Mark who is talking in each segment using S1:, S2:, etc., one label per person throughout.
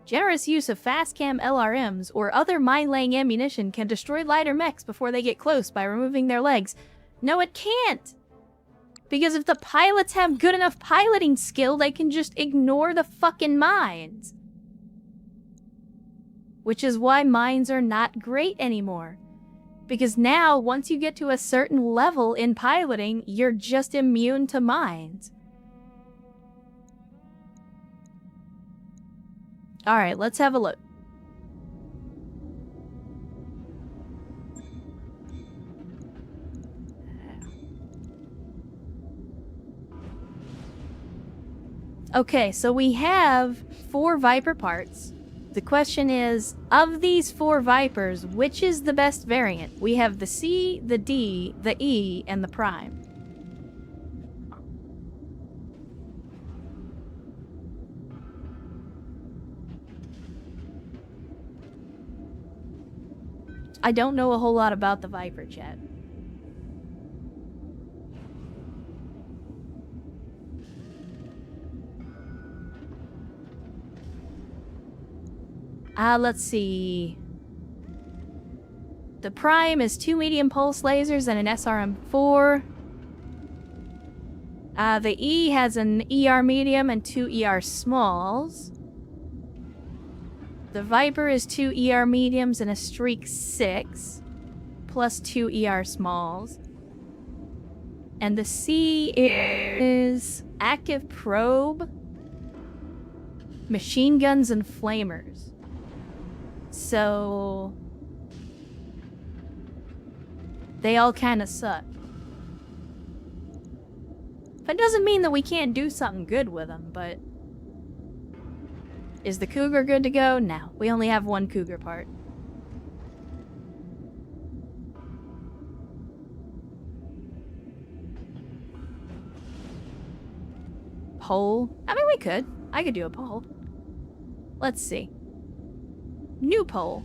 S1: Generous use of fast-cam LRMs or other mine-laying ammunition can destroy lighter mechs before they get close by removing their legs. No, it can't! Because if the pilots have good enough piloting skill, they can just ignore the fucking mines. Which is why mines are not great anymore. Because now, once you get to a certain level in piloting, you're just immune to mines. Alright, let's have a look. Okay, so we have 4 Viper parts. The question is, of these 4 Vipers, which is the best variant? We have the C, the D, the E, and the Prime. I don't know a whole lot about the Viper, chat. Let's see. The Prime is 2 medium pulse lasers and an SRM-4. The E has an ER medium and 2 ER smalls. The Viper is 2 ER mediums and a Streak 6, plus 2 ER smalls. And the C is active probe, machine guns, and flamers. So they all kind of suck. That doesn't mean that we can't do something good with them, but... Is the Cougar good to go? No, we only have 1 Cougar part. Poll? I mean, we could. I could do a poll. Let's see. New poll.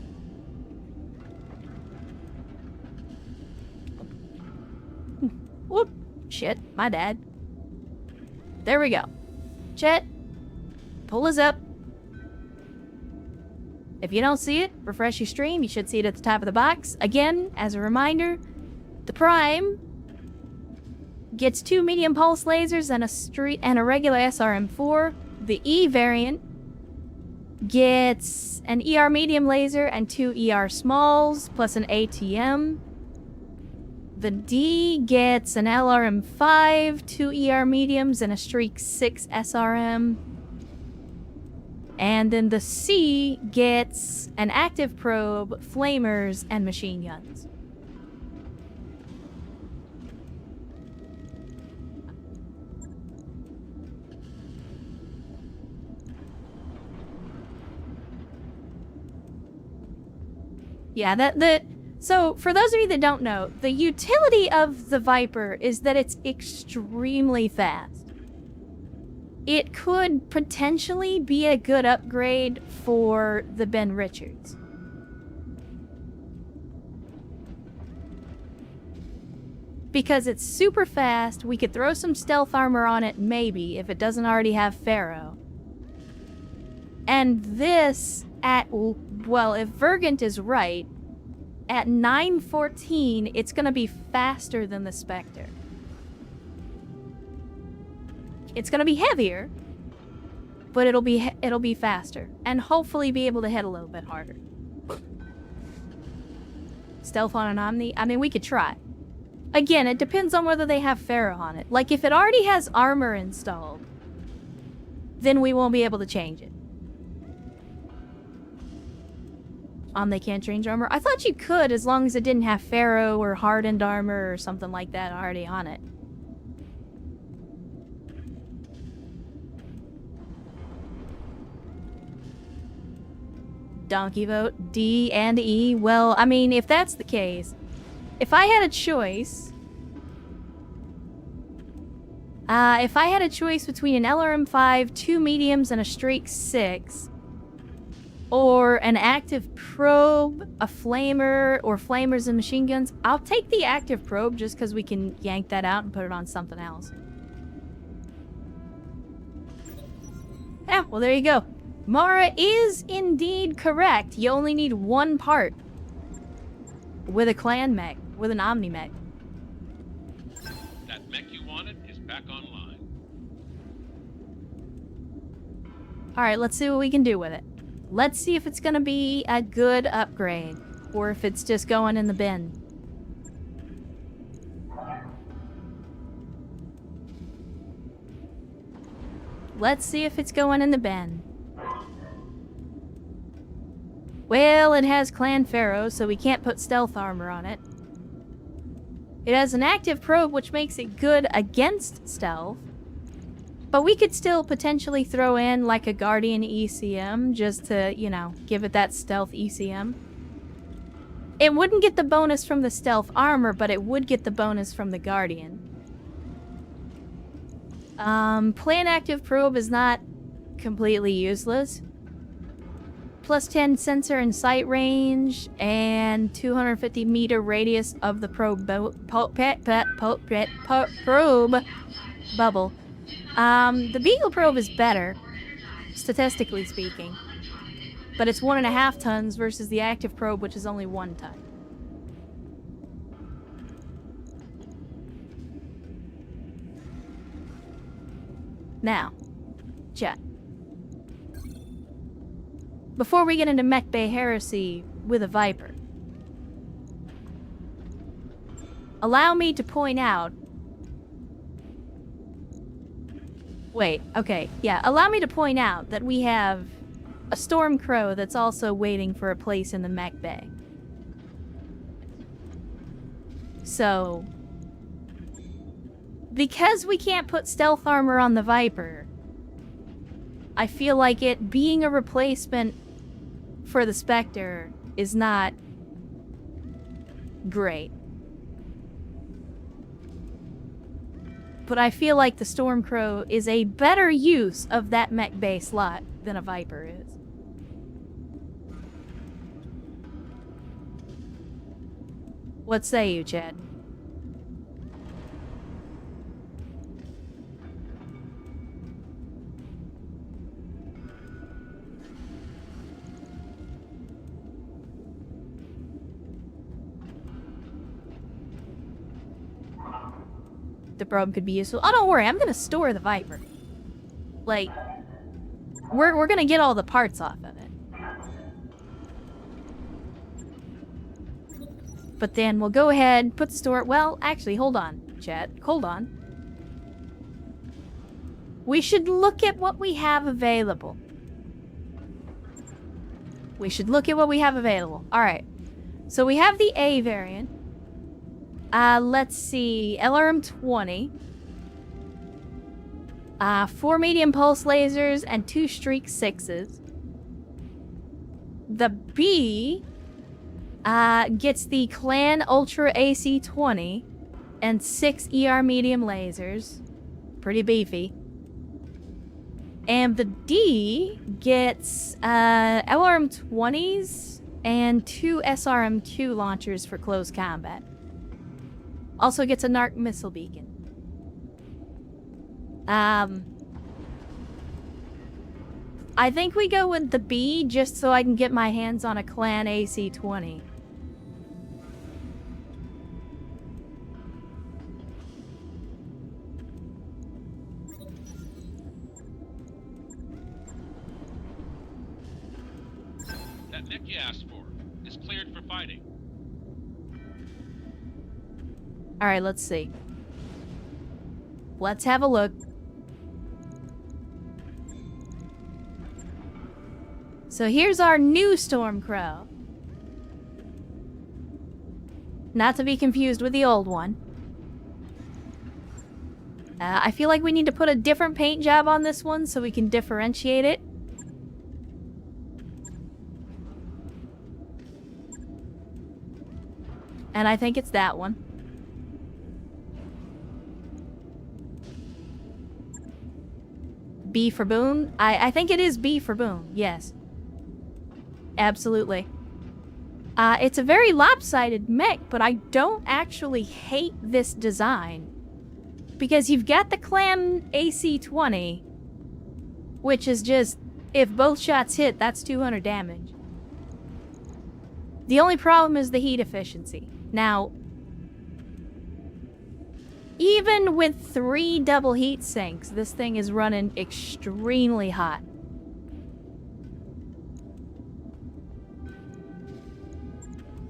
S1: Whoop. Shit, my bad. There we go. Chat. Poll is up. If you don't see it, refresh your stream. You should see it at the top of the box. Again, as a reminder, the Prime gets 2 medium pulse lasers and a regular SRM-4. The E variant gets an ER medium laser and 2 ER smalls, plus an ATM. The D gets an LRM-5, 2 ER mediums, and a Streak 6 SRM. And then the C gets an active probe, flamers, and machine guns. Yeah, so for those of you that don't know, the utility of the Viper is that it's extremely fast. It could potentially be a good upgrade for the Ben Richards. Because it's super fast, we could throw some stealth armor on it, maybe, if it doesn't already have Pharaoh. And this, well, if Vergant is right, at 914, it's going to be faster than the Spectre. It's going to be heavier, but it'll be faster, and hopefully be able to hit a little bit harder. Stealth on an Omni? I mean, we could try. Again, it depends on whether they have Pharaoh on it. Like, if it already has armor installed, then we won't be able to change it. They can't change armor? I thought you could, as long as it didn't have Pharaoh or hardened armor or something like that already on it. Donkey vote, D and E. Well, I mean, if that's the case, if I had a choice... if I had a choice between an LRM-5, 2 mediums, and a Streak 6, or an active probe, a flamer, or flamers and machine guns, I'll take the active probe just because we can yank that out and put it on something else. Yeah, well, there you go. Mara is indeed correct. You only need one part with a clan mech, with an omni mech.
S2: That mech you wanted is back online.
S1: Alright, let's see what we can do with it. Let's see if it's gonna be a good upgrade, or if it's just going in the bin. Let's see if it's going in the bin. Well, it has Clan Pharaoh, so we can't put stealth armor on it. It has an active probe, which makes it good against stealth. But we could still potentially throw in like a Guardian ECM, just to, you know, give it that stealth ECM. It wouldn't get the bonus from the stealth armor, but it would get the bonus from the Guardian. Plan active probe is not completely useless. Plus 10 sensor and sight range, and 250 meter radius of the probe probe bubble. The Beagle probe is better, statistically speaking, but it's 1.5 tons versus the active probe, which is only 1 ton. Now, chat. Before we get into Mech Bay Heresy with a Viper, allow me to point out... Wait, okay, yeah. Allow me to point out that we have a Storm Crow that's also waiting for a place in the Mech Bay. So, because we can't put stealth armor on the Viper, I feel like it being a replacement for the Spectre is not great. But I feel like the Stormcrow is a better use of that mech bay slot than a Viper is. What say you, Chad? The probe could be useful. Oh, don't worry, I'm gonna store the Viper. Like, we're gonna get all the parts off of it. But then we'll go ahead, put the store... Well, actually, hold on, chat. Hold on. We should look at what we have available. We should look at what we have available. Alright. So we have the A variant. Let's see. LRM 20. 4 medium pulse lasers and 2 streak 6s. The B gets the Clan Ultra AC-20 and 6 ER medium lasers. Pretty beefy. And the D gets LRM 20s and 2 SRM-2 launchers for close combat. Also gets a NARC missile beacon. I think we go with the B just so I can get my hands on a Clan AC-20.
S2: That mech you asked for is cleared for fighting.
S1: Alright, let's see. Let's have a look. So here's our new Stormcrow. Not to be confused with the old one. I feel like we need to put a different paint job on this one so we can differentiate it. And I think it's that one. B for Boone? I think it is B for Boone, yes. Absolutely. It's a very lopsided mech, but I don't actually hate this design. Because you've got the Clan AC-20, which is just If both shots hit, that's 200 damage. The only problem is the heat efficiency. Now, even with 3 double heat sinks, this thing is running extremely hot.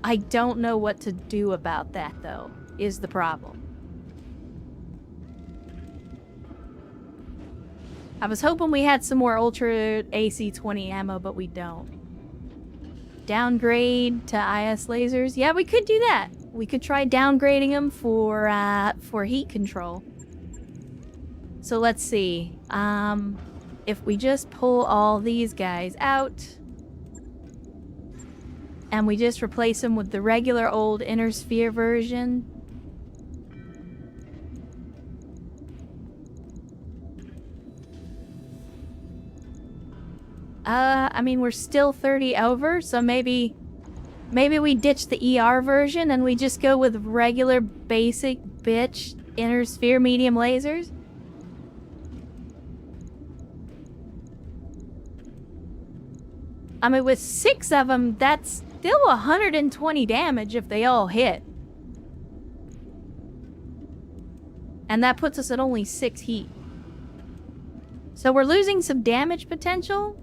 S1: I don't know what to do about that, though, is the problem. I was hoping we had some more Ultra AC-20 ammo, but we don't. Downgrade to IS lasers? Yeah, we could do that. We could try downgrading them for heat control. So let's see. If we just pull all these guys out and we just replace them with the regular old inner sphere version. I mean, we're still 30 over, so maybe we ditch the ER version and we just go with regular basic bitch inner sphere medium lasers. I mean, with 6 of them, that's still 120 damage if they all hit. And that puts us at only 6 heat. So we're losing some damage potential.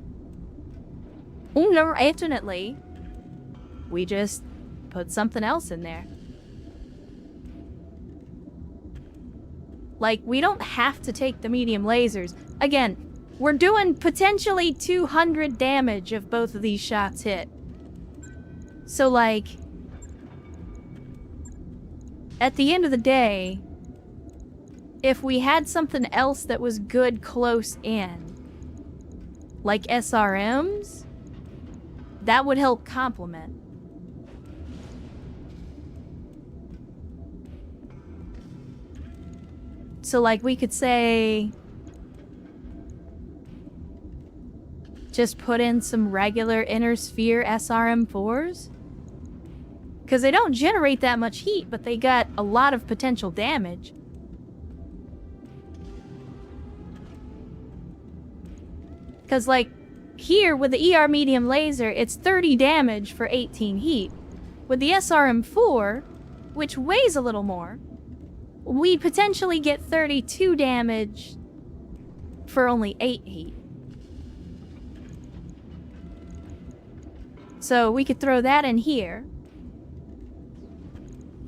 S1: Alternately, we just put something else in there. Like, we don't have to take the medium lasers. Again, we're doing potentially 200 damage if both of these shots hit. So, like, at the end of the day, if we had something else that was good close in, like SRMs, that would help complement. So, like, we could say, just put in some regular inner sphere SRM4s. Because they don't generate that much heat, but they got a lot of potential damage. Because, like, here with the ER medium laser, it's 30 damage for 18 heat. With the SRM4, which weighs a little more, we potentially get 32 damage for only 8 heat. So we could throw that in here.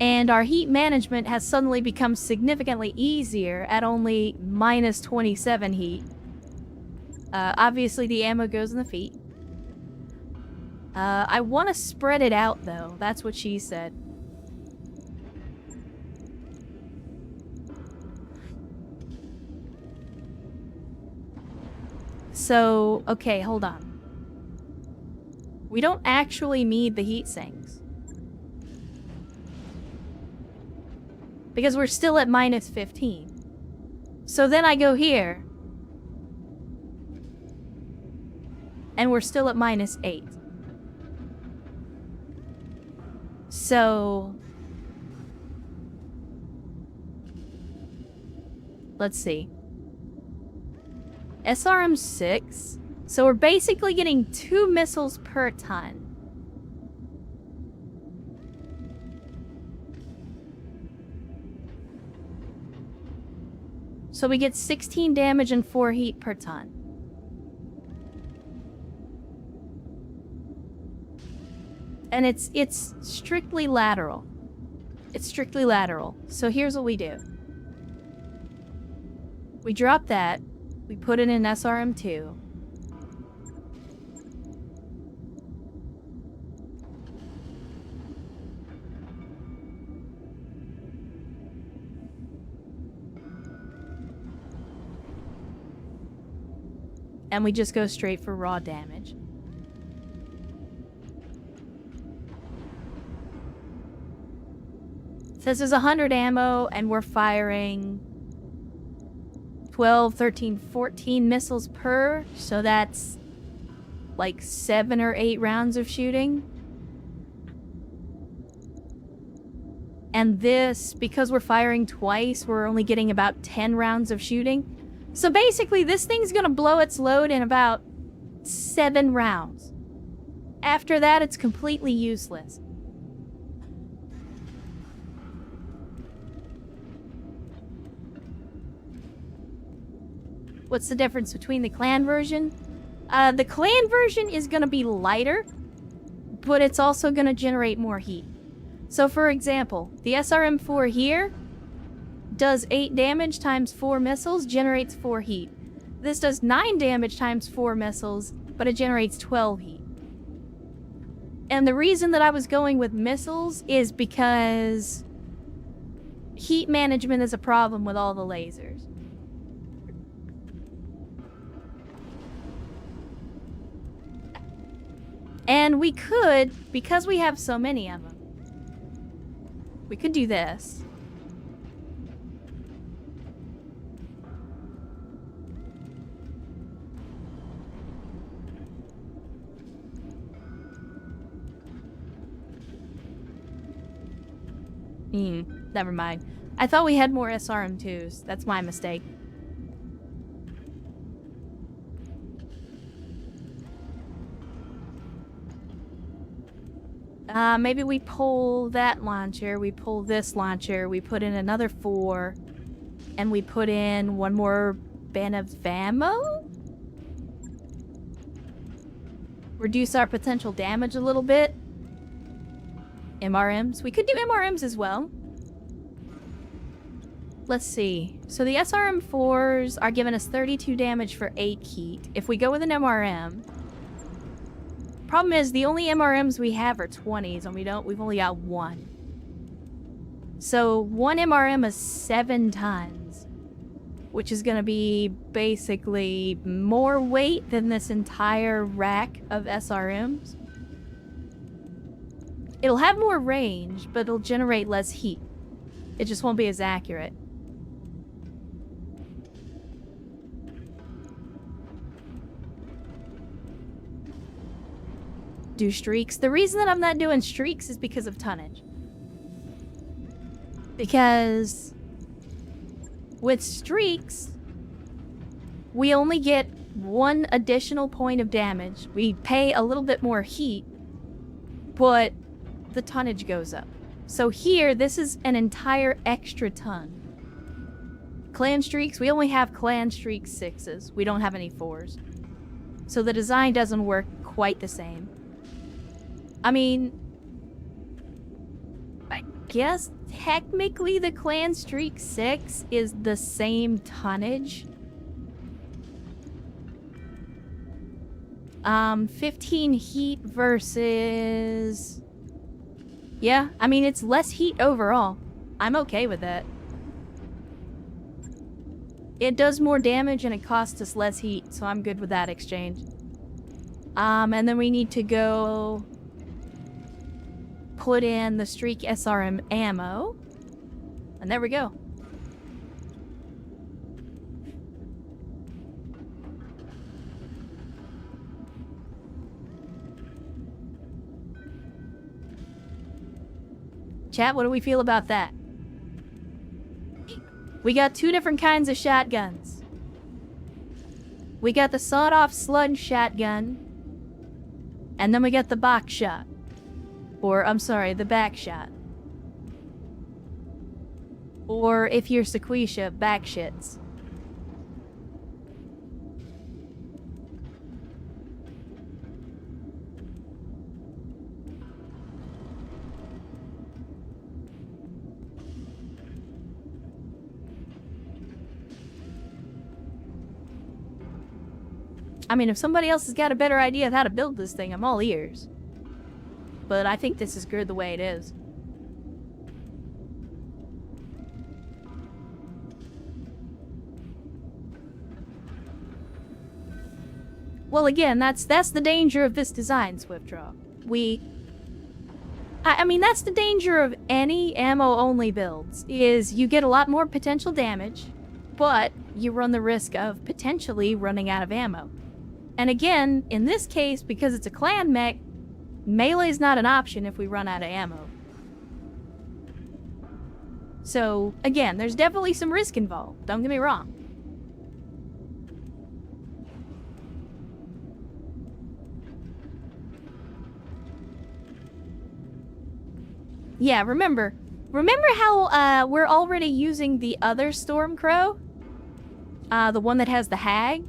S1: And our heat management has suddenly become significantly easier at only minus 27 heat. Obviously the ammo goes in the feet. I want to spread it out though. That's what she said. So, okay, hold on. We don't actually need the heat sinks. Because we're still at minus 15. So then I go here. And we're still at minus 8. So, let's see. SRM 6. So we're basically getting 2 missiles per ton. So we get 16 damage and 4 heat per ton. And it's strictly lateral. It's strictly lateral. So here's what we do. We drop that. We put it in SRM2. And we just go straight for raw damage. It says there's 100 ammo and we're firing 12, 13, 14 missiles per. So that's like 7 or 8 rounds of shooting. And this, because we're firing twice, we're only getting about 10 rounds of shooting. So basically, this thing's gonna blow its load in about 7 rounds. After that, it's completely useless. What's the difference between the clan version? The clan version is going to be lighter, but it's also going to generate more heat. So for example, the SRM-4 here does 8 damage times 4 missiles, generates 4 heat. This does 9 damage times 4 missiles, but it generates 12 heat. And the reason that I was going with missiles is because heat management is a problem with all the lasers. And we could, because we have so many of them, we could do this. Never mind. I thought we had more SRM2s. That's my mistake. Maybe we pull that launcher, we pull this launcher, we put in another 4, and we put in 1 more bin of ammo? Reduce our potential damage a little bit. MRMs. We could do MRMs as well. Let's see. So the SRM4s are giving us 32 damage for 8 heat. If we go with an MRM... Problem is, the only MRMs we have are 20s, and we've only got 1. So 1 MRM is 7 tons, which is going to be basically more weight than this entire rack of SRMs. It'll have more range, but it'll generate less heat. It just won't be as accurate. Do streaks. The reason that I'm not doing streaks is because of tonnage. Because with streaks, we only get 1 additional point of damage. We pay a little bit more heat, but the tonnage goes up. So here, this is an entire extra ton. Clan streaks, we only have clan streak 6s. We don't have any 4s. So the design doesn't work quite the same. I mean, I guess technically the Clan Streak 6 is the same tonnage. 15 heat versus... Yeah, I mean, it's less heat overall. I'm okay with that. It does more damage and it costs us less heat, so I'm good with that exchange. And then we need to go... put in the Streak SRM ammo. And there we go. Chat, what do we feel about that? We got 2 different kinds of shotguns. We got the sawed-off sludge shotgun. And then we got the box shot. Or, I'm sorry, the back shot. Or, if you're Sequisha, back shits. I mean, if somebody else has got a better idea of how to build this thing, I'm all ears. But I think this is good the way it is. Well, again, that's the danger of this design, Swiftdraw. I mean, that's the danger of any ammo-only builds, is you get a lot more potential damage, but you run the risk of potentially running out of ammo. And again, in this case, because it's a clan mech, melee's not an option if we run out of ammo. So, again, there's definitely some risk involved, don't get me wrong. Yeah, remember how we're already using the other Stormcrow? The one that has the hag?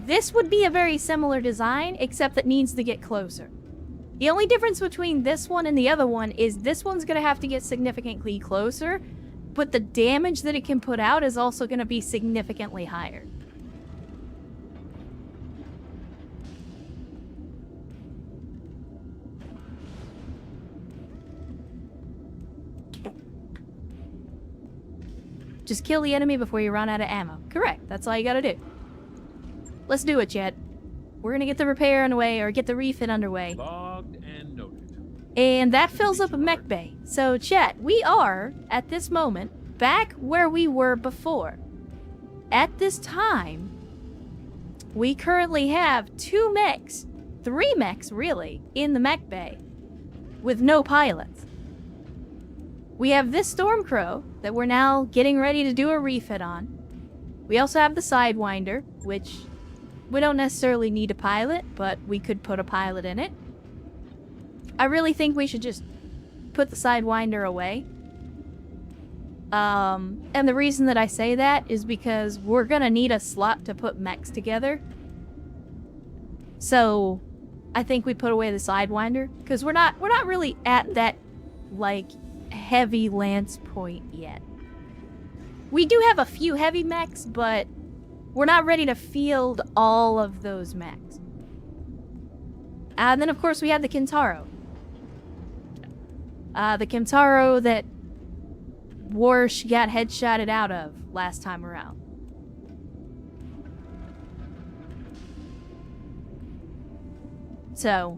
S1: This would be a very similar design, except that needs to get closer. The only difference between this one and the other one is this one's gonna have to get significantly closer, but the damage that it can put out is also gonna be significantly higher. Just kill the enemy before you run out of ammo. Correct, that's all you gotta do. Let's do it, chat. We're gonna get the repair underway, or get the refit underway.
S3: Logged and noted.
S1: And that fills up a mech bay. So, chat, we are, at this moment, back where we were before. At this time, we currently have 2 mechs, 3 mechs, really, in the mech bay, with no pilots. We have this Stormcrow that we're now getting ready to do a refit on. We also have the Sidewinder, which we don't necessarily need a pilot, but we could put a pilot in it. I really think we should just put the Sidewinder away. And the reason that I say that is because we're gonna need a slot to put mechs together. So I think we put away the Sidewinder, because we're not really at that, like, heavy lance point yet. We do have a few heavy mechs, but we're not ready to field all of those mechs. And then, of course, we have the Kintaro. The Kintaro that Warsh got headshotted out of last time around. So,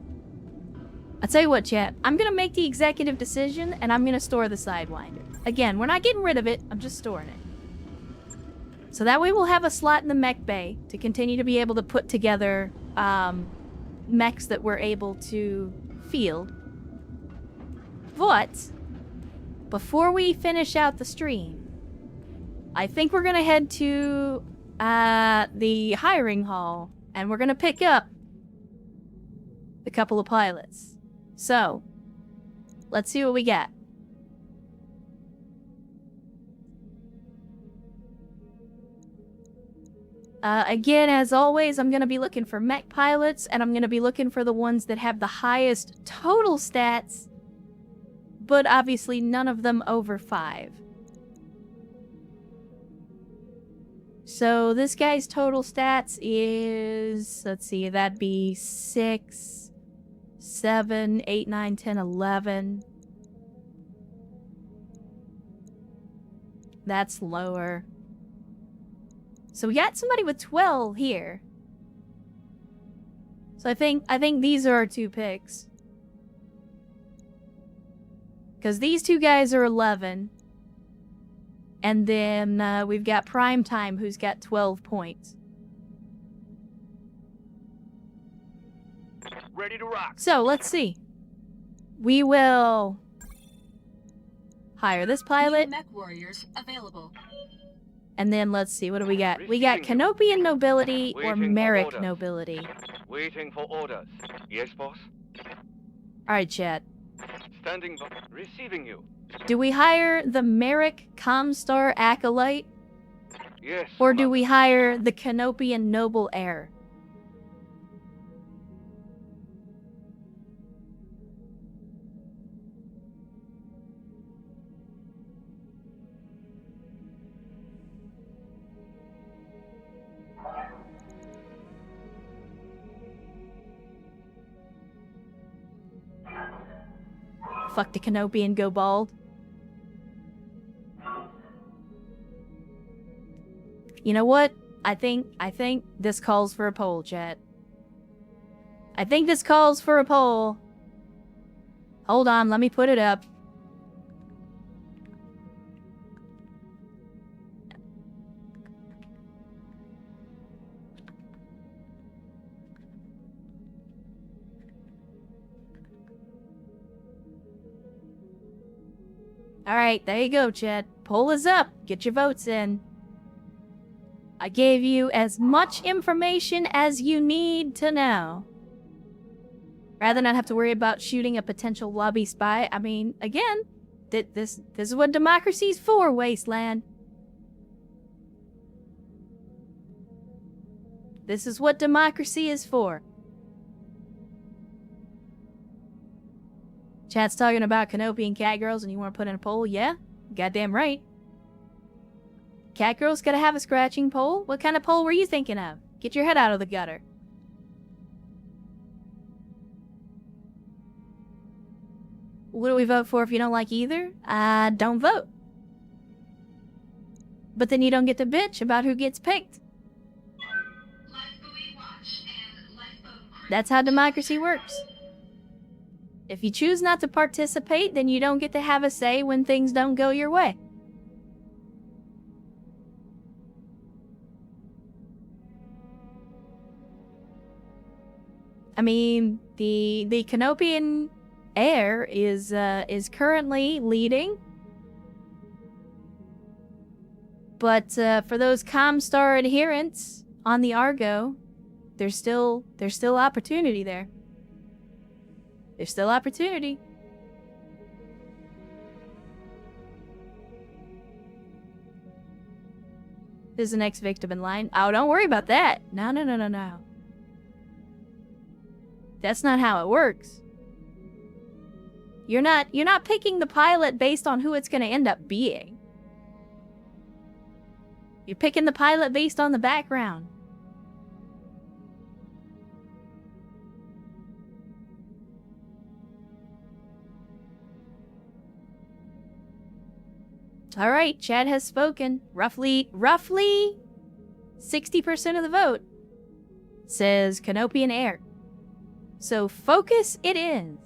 S1: I'll tell you what, chat. I'm gonna make the executive decision, and I'm gonna store the Sidewinder. Again, we're not getting rid of it. I'm just storing it. So that way we'll have a slot in the mech bay to continue to be able to put together mechs that we're able to field. But before we finish out the stream, I think we're gonna head to the hiring hall, and we're gonna pick up a couple of pilots. So, let's see what we got. Again, as always, I'm going to be looking for mech pilots, and I'm going to be looking for the ones that have the highest total stats, but obviously none of them over 5. So this guy's total stats is, let's see, that'd be 6, 7, 8, 9, 10, 11. That's lower. So we got somebody with 12 here. So I think these are our 2 picks. Because these 2 guys are 11. And then we've got Primetime, who's got 12 points.
S4: Ready to rock.
S1: So, let's see. We will hire this pilot.
S5: Mech warriors available.
S1: And then let's see, what do we got? We got Canopian Nobility or Merrick Nobility.
S4: Waiting for orders. Yes, boss?
S1: Alright, chat.
S4: Standing by. Receiving you.
S1: Do we hire the Merrick Comstar Acolyte?
S4: Yes.
S1: Or do we hire the Canopian Noble Heir? Fuck the Canopy and go bald. You know what? I think this calls for a poll, chat. I think this calls for a poll. Hold on, let me put it up. Alright, there you go, chat. Poll is up. Get your votes in. I gave you as much information as you need to know. Rather not have to worry about shooting a potential lobby spy. I mean, again, this is what democracy's for, Wasteland. This is what democracy is for. Chat's talking about Kenobi and Catgirls and you want to put in a poll? Yeah, goddamn right. Catgirl's gotta have a scratching poll? What kind of poll were you thinking of? Get your head out of the gutter. What do we vote for if you don't like either? Don't vote. But then you don't get to bitch about who gets picked. That's how democracy works. If you choose not to participate, then you don't get to have a say when things don't go your way. I mean, the Canopian heir is currently leading. But for those Comstar adherents on the Argo, there's still opportunity there. There's still opportunity. There's the next victim in line. Oh, don't worry about that. No. That's not how it works. You're not picking the pilot based on who it's going to end up being. You're picking the pilot based on the background. All right, Chad has spoken. Roughly 60% of the vote says Canopian heir. So focus it is.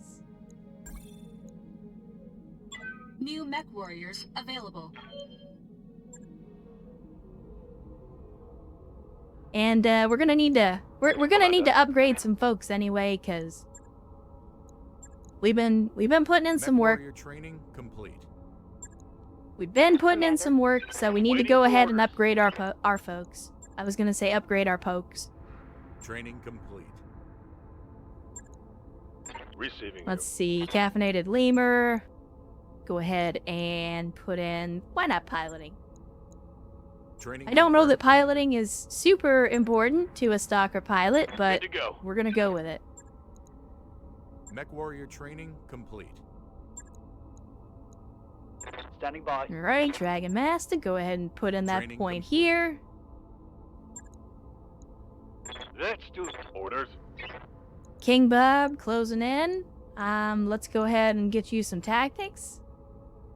S3: New mech warriors available.
S1: And we're gonna need to upgrade some folks anyway, cause we've been putting in some work.
S5: Warrior training complete.
S1: We've been putting in some work, so we need to go ahead and upgrade our folks. I was gonna say upgrade our pokes.
S5: Training complete.
S4: Receiving
S1: Let's see, caffeinated lemur. Go ahead and put in, why not piloting?
S5: Training
S1: I don't know that
S5: confirmed.
S1: piloting is super important to a stalker pilot, but
S4: Good to go.
S1: we're gonna go with it.
S5: Mech warrior training complete.
S4: Standing by.
S1: Alright, Dragon Master, go ahead and put in that
S5: Training
S1: point
S5: complete.
S1: here.
S4: Let's do orders.
S1: King Bob, closing in. Let's go ahead and get you some tactics.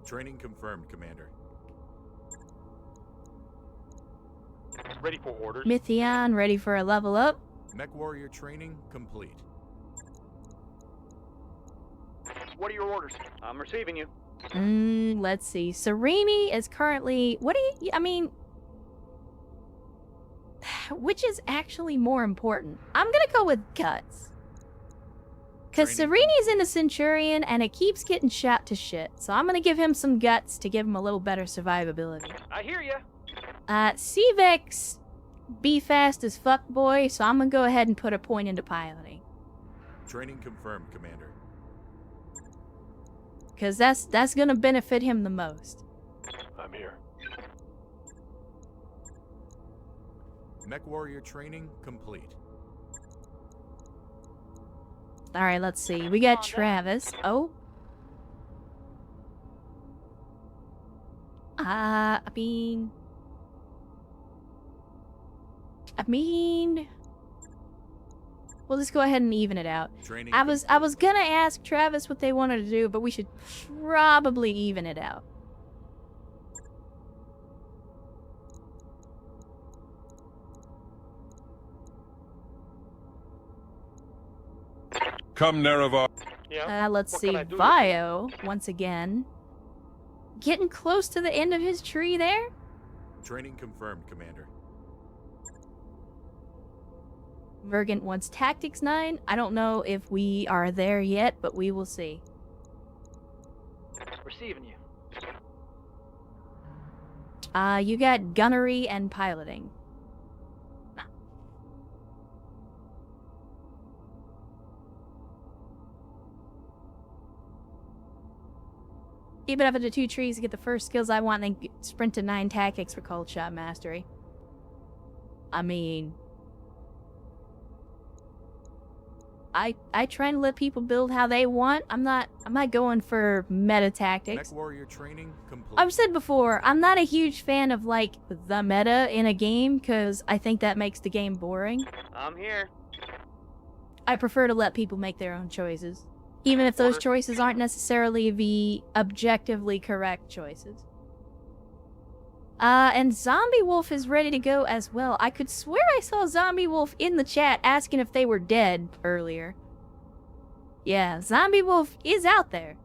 S5: Training confirmed, Commander.
S4: Ready for orders.
S1: Mythion, ready for a level up.
S5: Mech warrior training complete.
S4: What are your orders? I'm receiving you.
S1: Let's see. Seremi is currently... which is actually more important? I'm gonna go with Guts. Because
S5: Training
S1: Sereni's in a Centurion, and it keeps getting shot to shit. So I'm gonna give him some Guts to give him a little better survivability.
S4: I hear ya.
S1: Cvex, be fast as fuck boy, so I'm gonna go ahead and put a point into piloting.
S5: Training confirmed, Commander.
S1: Because that's gonna benefit him the most.
S4: I'm here.
S5: Mech warrior training complete.
S1: Alright, let's see. We got Travis. Oh. I mean... We'll just go ahead and even it out.
S5: Training
S1: I was
S5: complete.
S1: gonna ask Travis what they wanted to do, but we should probably even it out.
S6: Come, Nerevar.
S4: Yeah.
S1: Let's
S4: What
S1: see.
S4: can I do?
S1: Vio, once again. Getting close to the end of his tree there.
S5: Training confirmed, Commander.
S1: Vergant wants Tactics 9. I don't know if we are there yet, but we will see.
S4: Receiving you.
S1: You got gunnery and piloting. Keep it up into 2 trees to get the first skills I want, and then sprint to 9 tactics for cold shot mastery. I mean, I try to let people build how they want. I'm not going for meta tactics.
S5: Mech warrior training complete.
S1: I've said before, I'm not a huge fan of like the meta in a game because I think that makes the game boring.
S4: I'm here.
S1: I prefer to let people make their own choices, even if those choices aren't necessarily the objectively correct choices. And Zombie Wolf is ready to go as well. I could swear I saw Zombie Wolf in the chat asking if they were dead earlier. Yeah, Zombie Wolf is out there.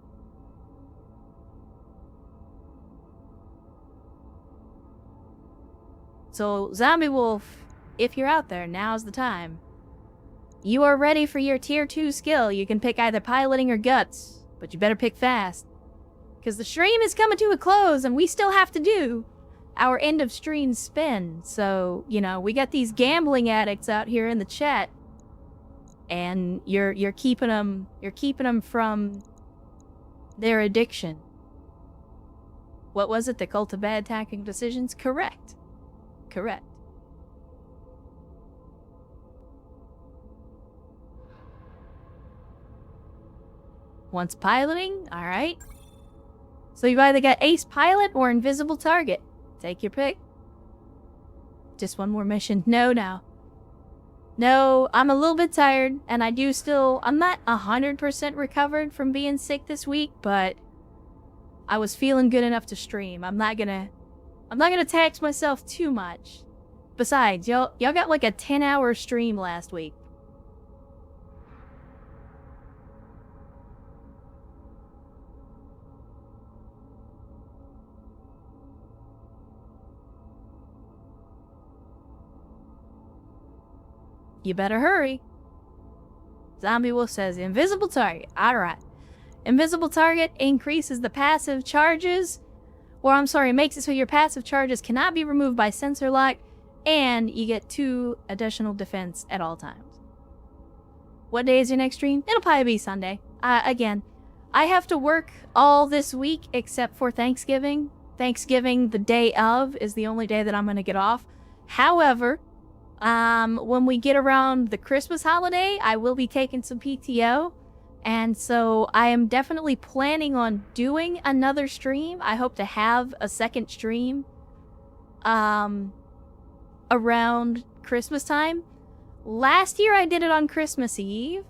S1: So, Zombie Wolf, if you're out there, now's the time. You are ready for your tier 2 skill. You can pick either piloting or guts, but you better pick fast. Because the stream is coming to a close and we still have to do our end of stream spin. So, you know, we got these gambling addicts out here in the chat, and you're keeping them from their addiction. What was it? The cult of bad tactical decisions? Correct. Correct. Once piloting, alright. So you've either got Ace Pilot or Invisible Target. Take your pick. Just one more mission. No, I'm a little bit tired, and I'm not 100% recovered from being sick this week, but I was feeling good enough to stream. I'm not gonna tax myself too much. Besides, y'all got like a 10-hour stream last week. You better hurry. Zombie Wolf says, invisible target. Alright. Invisible target increases the passive charges. Makes it so your passive charges cannot be removed by sensor lock, and you get 2 additional defense at all times. What day is your next stream? It'll probably be Sunday. Again, I have to work all this week except for Thanksgiving. Thanksgiving, the day of, is the only day that I'm going to get off. However, when we get around the Christmas holiday, I will be taking some PTO, and so I am definitely planning on doing another stream. I hope to have a second stream around Christmas time. Last year I did it on Christmas Eve.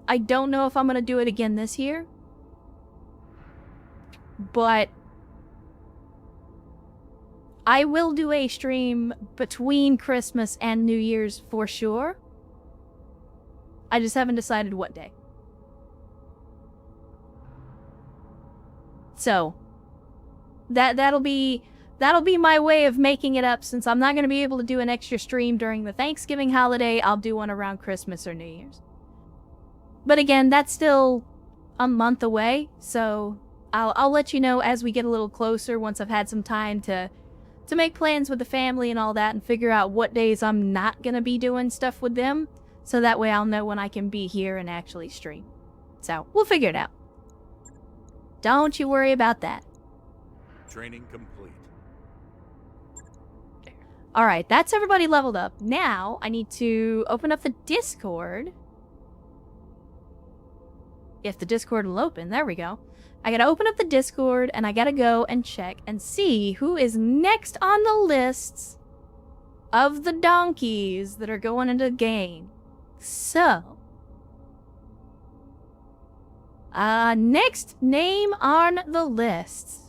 S1: I don't know if I'm going to do it again this year, but I will do a stream between Christmas and New Year's for sure. I just haven't decided what day. So, that'll be my way of making it up, since I'm not going to be able to do an extra stream during the Thanksgiving holiday. I'll do one around Christmas or New Year's. But again, that's still a month away, so I'll let you know as we get a little closer, once I've had some time to make plans with the family and all that, and figure out what days I'm not gonna be doing stuff with them, so that way I'll know when I can be here and actually stream. So, we'll figure it out. Don't you worry about that.
S5: Training complete.
S1: Alright, that's everybody leveled up. Now, I need to open up the Discord. If the Discord will open, there we go. I gotta open up the Discord, and I gotta go and check and see who is next on the lists of the donkeys that are going into the game. So, next name on the list.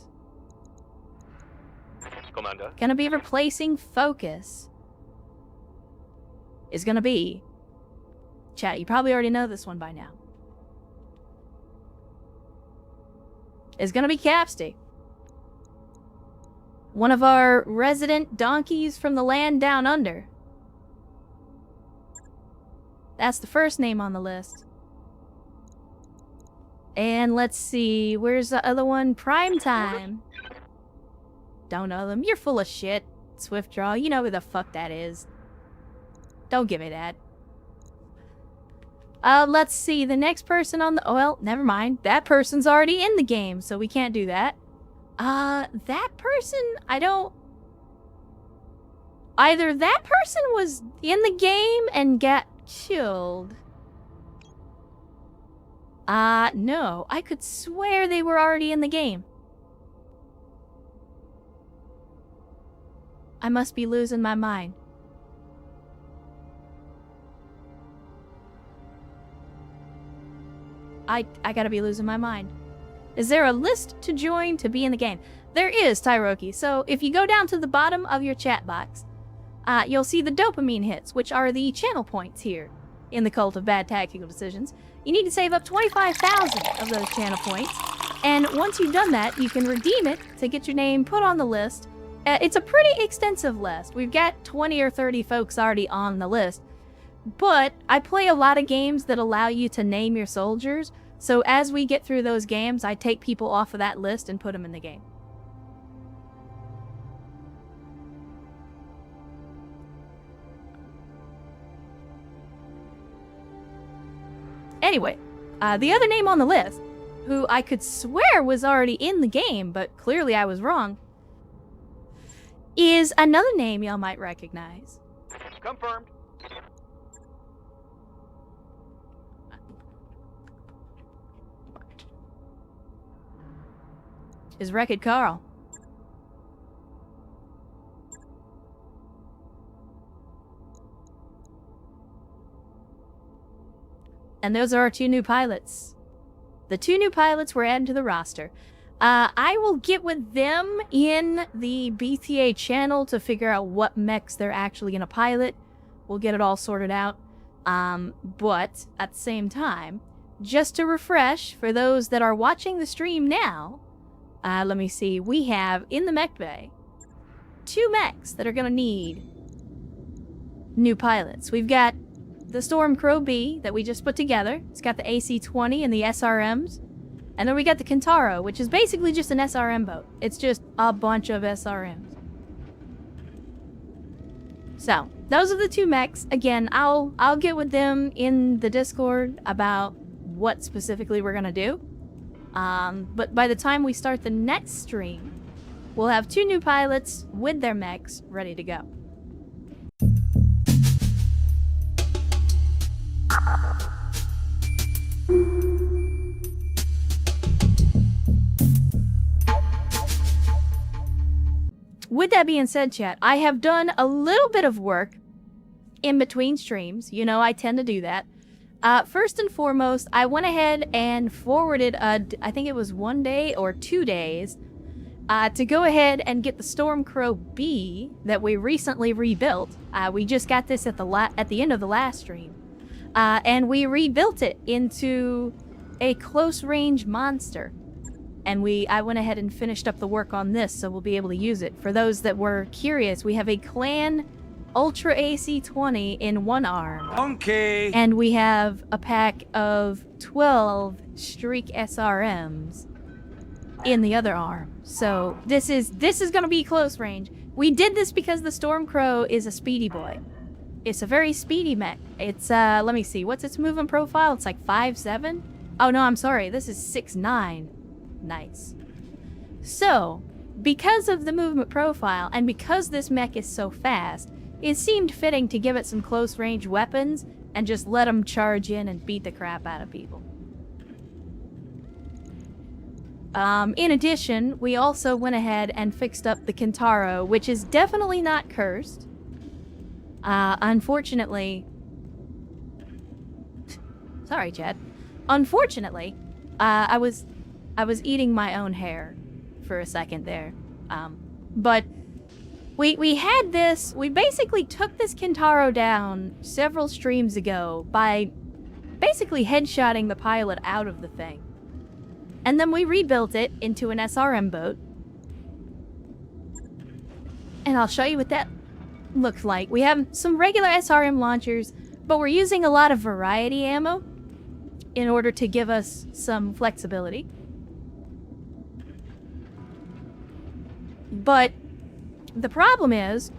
S4: Commander.
S1: Gonna be replacing Focus. Is gonna be... Chat, you probably already know this one by now. Is gonna be Capsty. One of our resident donkeys from the land down under. That's the first name on the list. And let's see, where's the other one? Primetime. Don't know them. You're full of shit, Swiftdraw. You know who the fuck that is. Don't give me that. Let's see. The next person on the... Oh, well, never mind. That person's already in the game, so we can't do that. That person, I don't... Either that person was in the game and got killed. No. I could swear they were already in the game. I must be losing my mind. I gotta be losing my mind. Is there a list to join to be in the game? There is, Tyroki. So if you go down to the bottom of your chat box, you'll see the dopamine hits, which are the channel points here in the Cult of Bad Tactical Decisions. You need to save up 25,000 of those channel points, and once you've done that, you can redeem it to get your name put on the list. It's a pretty extensive list. We've got 20 or 30 folks already on the list, but I play a lot of games that allow you to name your soldiers, so as we get through those games, I take people off of that list and put them in the game. Anyway, the other name on the list, who I could swear was already in the game, but clearly I was wrong, is another name y'all might recognize.
S4: Confirmed.
S1: Is Wrecked Carl. And those are our 2 new pilots. The 2 new pilots were added to the roster. I will get with them in the BTA channel to figure out what mechs they're actually going to pilot. We'll get it all sorted out. But at the same time, just to refresh for those that are watching the stream now, let me see. We have in the mech bay 2 mechs that are going to need new pilots. We've got the Stormcrow B that we just put together. It's got the AC-20 and the SRMs. And then we got the Kintaro, which is basically just an SRM boat. It's just a bunch of SRMs. So, those are the 2 mechs. Again, I'll get with them in the Discord about what specifically we're gonna do. But by the time we start the next stream, we'll have 2 new pilots with their mechs ready to go. With that being said, chat, I have done a little bit of work in between streams. You know, I tend to do that. First and foremost, I went ahead and forwarded, I think it was 1 day or 2 days, to go ahead and get the Stormcrow B that we recently rebuilt. We just got this at the end of the last stream. And we rebuilt it into a close-range monster. And I went ahead and finished up the work on this, so we'll be able to use it. For those that were curious, we have a Clan Ultra AC-20 in one arm.
S6: Okay.
S1: And we have a pack of 12 Streak SRMs in the other arm. So this is gonna be close range. We did this because the Stormcrow is a speedy boy. It's a very speedy mech. It's let me see, what's its movement profile? It's like 5'7". Oh no, I'm sorry, this is 6'9". Nice. So, because of the movement profile, and because this mech is so fast, it seemed fitting to give it some close-range weapons and just let them charge in and beat the crap out of people. In addition, we also went ahead and fixed up the Kintaro, which is definitely not cursed. Unfortunately... Sorry, Chad. Unfortunately, I was eating my own hair for a second there. But we had this, we basically took this Kintaro down several streams ago by basically headshotting the pilot out of the thing. And then we rebuilt it into an SRM boat. And I'll show you what that looks like. We have some regular SRM launchers, but we're using a lot of variety ammo in order to give us some flexibility. But the problem is,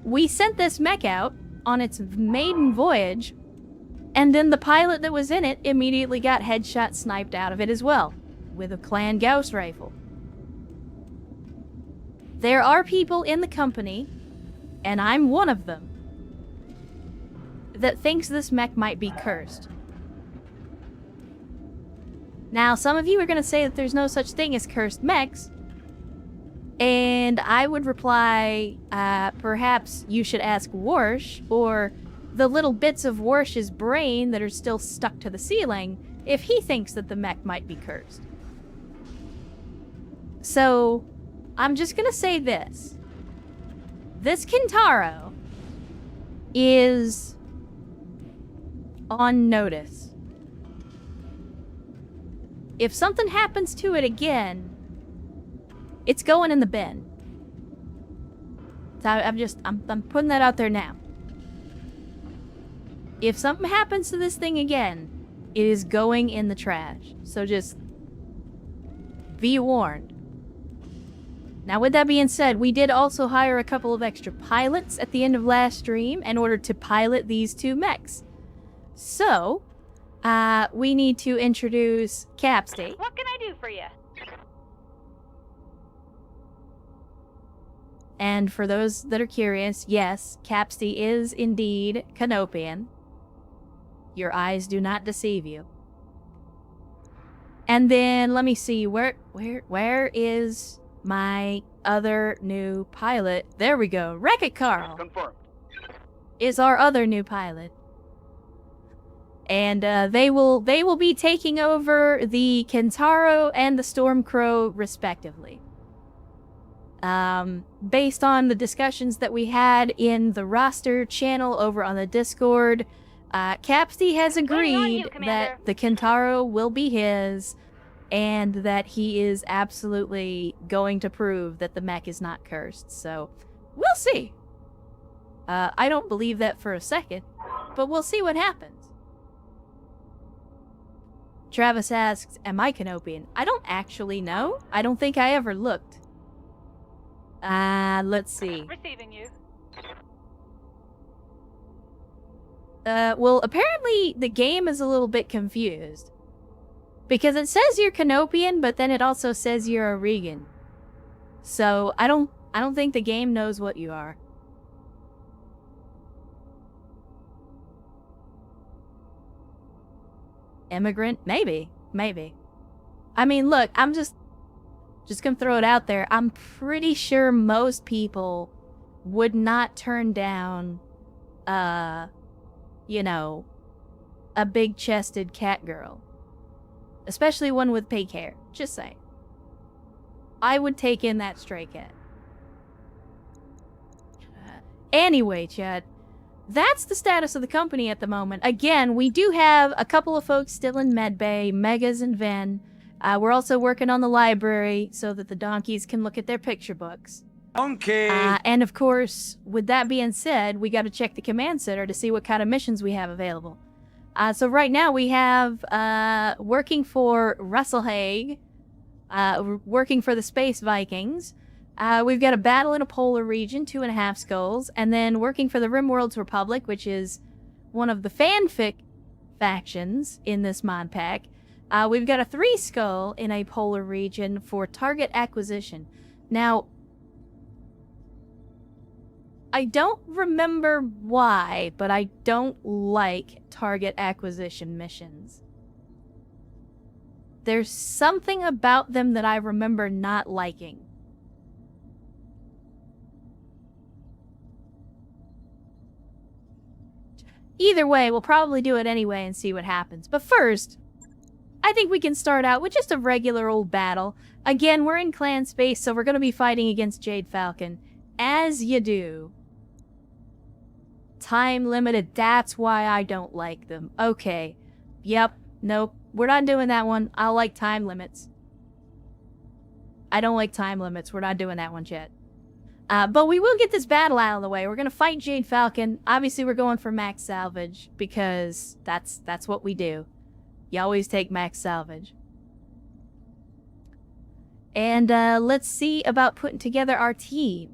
S1: we sent this mech out on its maiden voyage And then the pilot that was in it immediately got headshot sniped out of it as well, with a Clan Gauss rifle. There are people in the company, and I'm one of them, that thinks this mech might be cursed. Now, some of you are going to say that there's no such thing as cursed mechs, and I would reply, perhaps you should ask Warsh, or the little bits of Warsh's brain that are still stuck to the ceiling, if he thinks that the mech might be cursed. So, I'm just gonna say this. This Kintaro is on notice. If something happens to it again, it's going in the bin. So I'm putting that out there now. If something happens to this thing again, it is going in the trash. So just be warned. Now, with that being said, we did also hire a couple of extra pilots at the end of last stream in order to pilot these two mechs. So, we need to introduce Capsty.
S6: What can I do for you?
S1: And for those that are curious, yes, Capsty is indeed Canopian. Your eyes do not deceive you. And then, let me see, where is my other new pilot? There we go. Wreck-It Carl
S4: Confirmed.
S1: is our other new pilot. And they will be taking over the Kintaro and the Stormcrow respectively. Based on the discussions that we had in the roster channel over on the Discord, Capsty has agreed that the Kintaro will be his, and that he is absolutely going to prove that the mech is not cursed. So, we'll see. I don't believe that for a second, but we'll see what happens. Travis asks, am I Canopian? I don't actually know. I don't think I ever looked. Let's see.
S6: Receiving you.
S1: Well, apparently the game is a little bit confused. Because it says you're Canopian, but then it also says you're a Regan. So, I don't think the game knows what you are. Immigrant? Maybe. I mean, look, I'm just gonna throw it out there. I'm pretty sure most people would not turn down, you know, a big-chested cat girl. Especially one with pink hair. Just saying. I would take in that stray cat. Anyway, Chad, that's the status of the company at the moment. Again, we do have a couple of folks still in Medbay, Megas and Ven. We're also working on the library so that the donkeys can look at their picture books.
S7: Okay.
S1: And of course, with that being said, we got to check the command center to see what kind of missions we have available. So right now we have working for Russell Haig, working for the Space Vikings. We've got a battle in a polar region, 2.5 skulls, and then working for the Rimworlds Republic, which is one of the fanfic factions in this mod pack. We've got a 3 skull in a polar region for target acquisition. Now, I don't remember why, but I don't like target acquisition missions. There's something about them that I remember not liking. Either way, we'll probably do it anyway and see what happens. But first, I think we can start out with just a regular old battle. Again, we're in clan space, so we're going to be fighting against Jade Falcon. As you do. Time limited, that's why I don't like them. Okay. Yep. Nope. We're not doing that one. I like time limits. I don't like time limits. We're not doing that one yet. But we will get this battle out of the way. We're going to fight Jade Falcon. Obviously, we're going for max salvage because that's what we do. You always take max salvage. And let's see about putting together our team.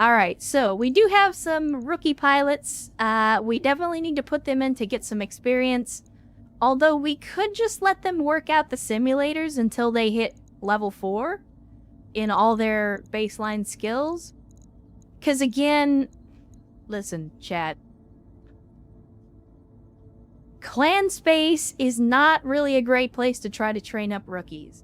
S1: Alright, so we do have some rookie pilots. We definitely need to put them in to get some experience. Although we could just let them work out the simulators until they hit level 4 in all their baseline skills. Because again, listen, chat. Clan space is not really a great place to try to train up rookies.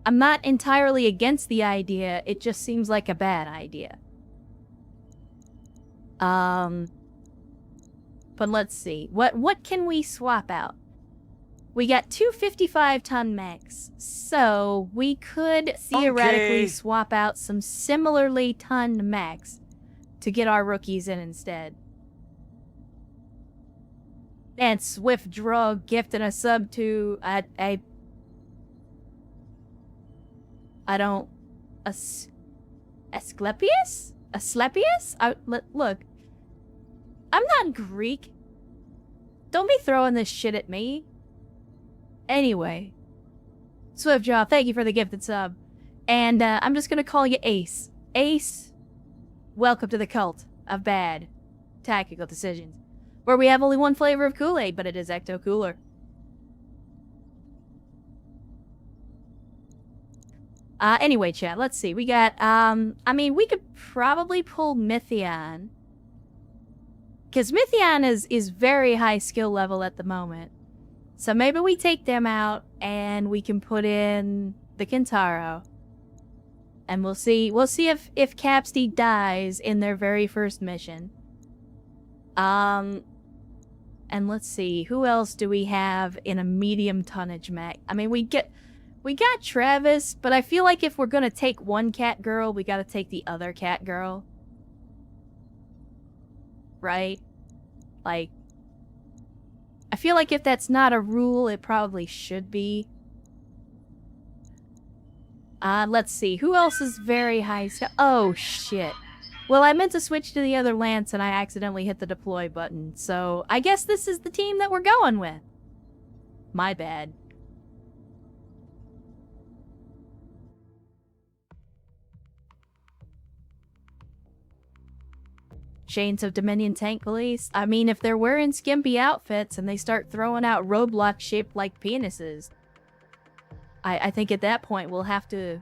S1: I'm not entirely against the idea, it just seems like a bad idea. But let's see. What can we swap out? We got two 55-ton mechs, so we could theoretically swap out some similarly ton mechs to get our rookies in instead. And Swift Draw gifting a sub to I don't... Asclepius? Asclepius? Look. I'm not Greek. Don't be throwing this shit at me. Anyway. Swiftjaw, thank you for the gifted sub. And I'm just gonna call you Ace. Ace, welcome to the cult of bad tactical decisions. Where we have only one flavor of Kool-Aid, but it is Ecto Cooler. Anyway, chat, let's see. We got, I mean, we could probably pull Mythion. Because Mythion is very high skill level at the moment. So maybe we take them out, and we can put in the Kintaro. And we'll see if Capsteed dies in their very first mission. And let's see, who else do we have in a medium tonnage mech? I mean, we got Travis, but I feel like if we're gonna take one cat girl, we gotta take the other cat girl. Right? Like, I feel like if that's not a rule, it probably should be. Let's see, who else is very high skill? Oh, shit. Well, I meant to switch to the other lance and I accidentally hit the deploy button, so I guess this is the team that we're going with. My bad. Chains of Dominion Tank Police. I mean, if they're wearing skimpy outfits and they start throwing out roadblocks shaped like penises, I think at that point we'll have to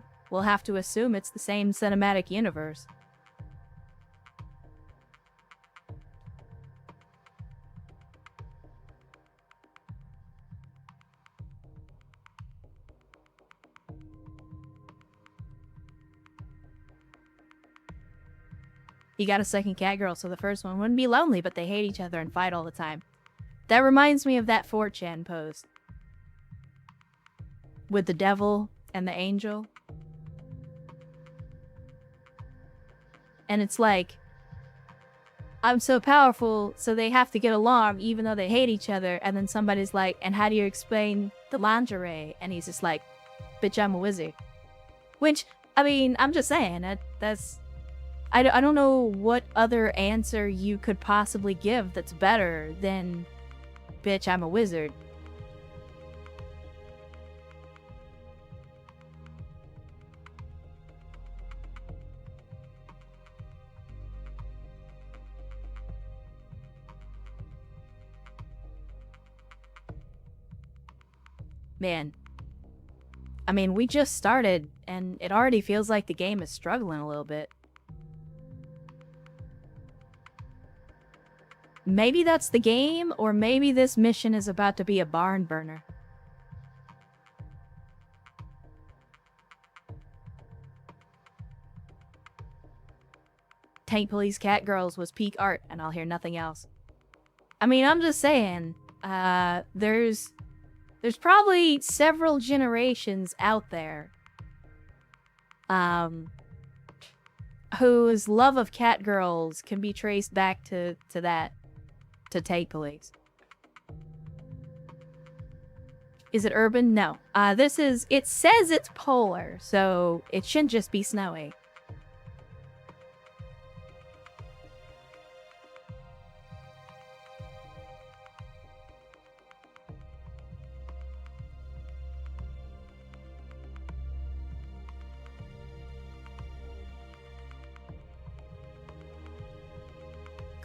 S1: assume it's the same cinematic universe. He got a second cat girl, so the first one wouldn't be lonely, but they hate each other and fight all the time. That reminds me of that 4chan post. With the devil and the angel. And it's like, I'm so powerful, so they have to get along even though they hate each other. And then somebody's like, and how do you explain the lingerie? And he's just like, bitch, I'm a wizard. Which, I mean, I'm just saying, that's... I don't know what other answer you could possibly give that's better than, bitch, I'm a wizard. Man. I mean, we just started, and it already feels like the game is struggling a little bit. Maybe that's the game, or maybe this mission is about to be a barn burner. Tank Police Cat Girls was peak art, and I'll hear nothing else. I mean, I'm just saying, there's probably several generations out there, whose love of cat girls can be traced back to Tank Police. Is it urban? No. It says it's polar, so it shouldn't just be snowy.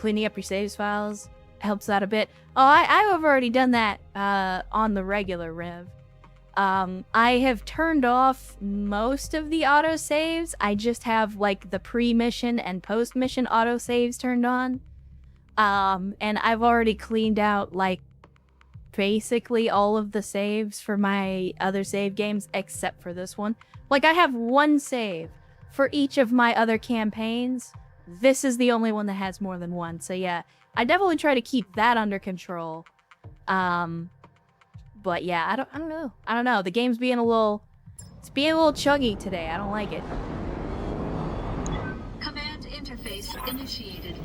S1: cleaning up your saves files helps out a bit. Oh, I've already done that on the regular Rev. I have turned off most of the autosaves. I just have like the pre-mission and post-mission autosaves turned on. And I've already cleaned out like basically all of the saves for my other save games except for this one. Like I have one save for each of my other campaigns. This is the only one that has more than one. So yeah, I definitely try to keep that under control. But yeah, I don't know. I don't know. The game's being a little chuggy today. I don't like it.
S3: Command interface initiated.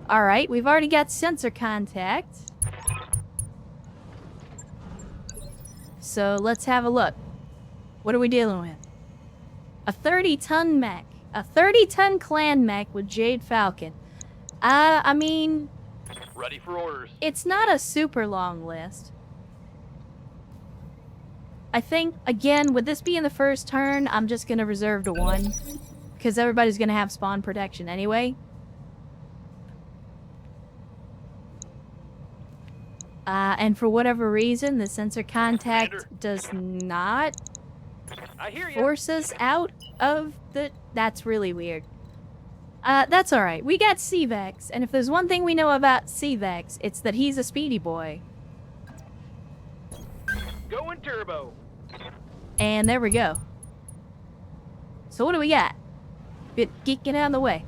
S1: All right, we've already got sensor contact. So let's have a look. What are we dealing with? A 30-ton mech. A 30-ton clan mech with Jade Falcon. I mean...
S4: Ready for orders.
S1: It's not a super long list. I think, again, with this being the first turn, I'm just going to reserve to 1. Because everybody's going to have spawn protection anyway. And for whatever reason, the sensor contact
S4: Commander.
S1: does not
S4: I hear you.
S1: force us out of the... That's really weird. That's alright. We got C-Vex, and if there's one thing we know about C-Vex, it's that he's a speedy boy.
S4: Going turbo.
S1: And there we go. So what do we got? Get out of the way.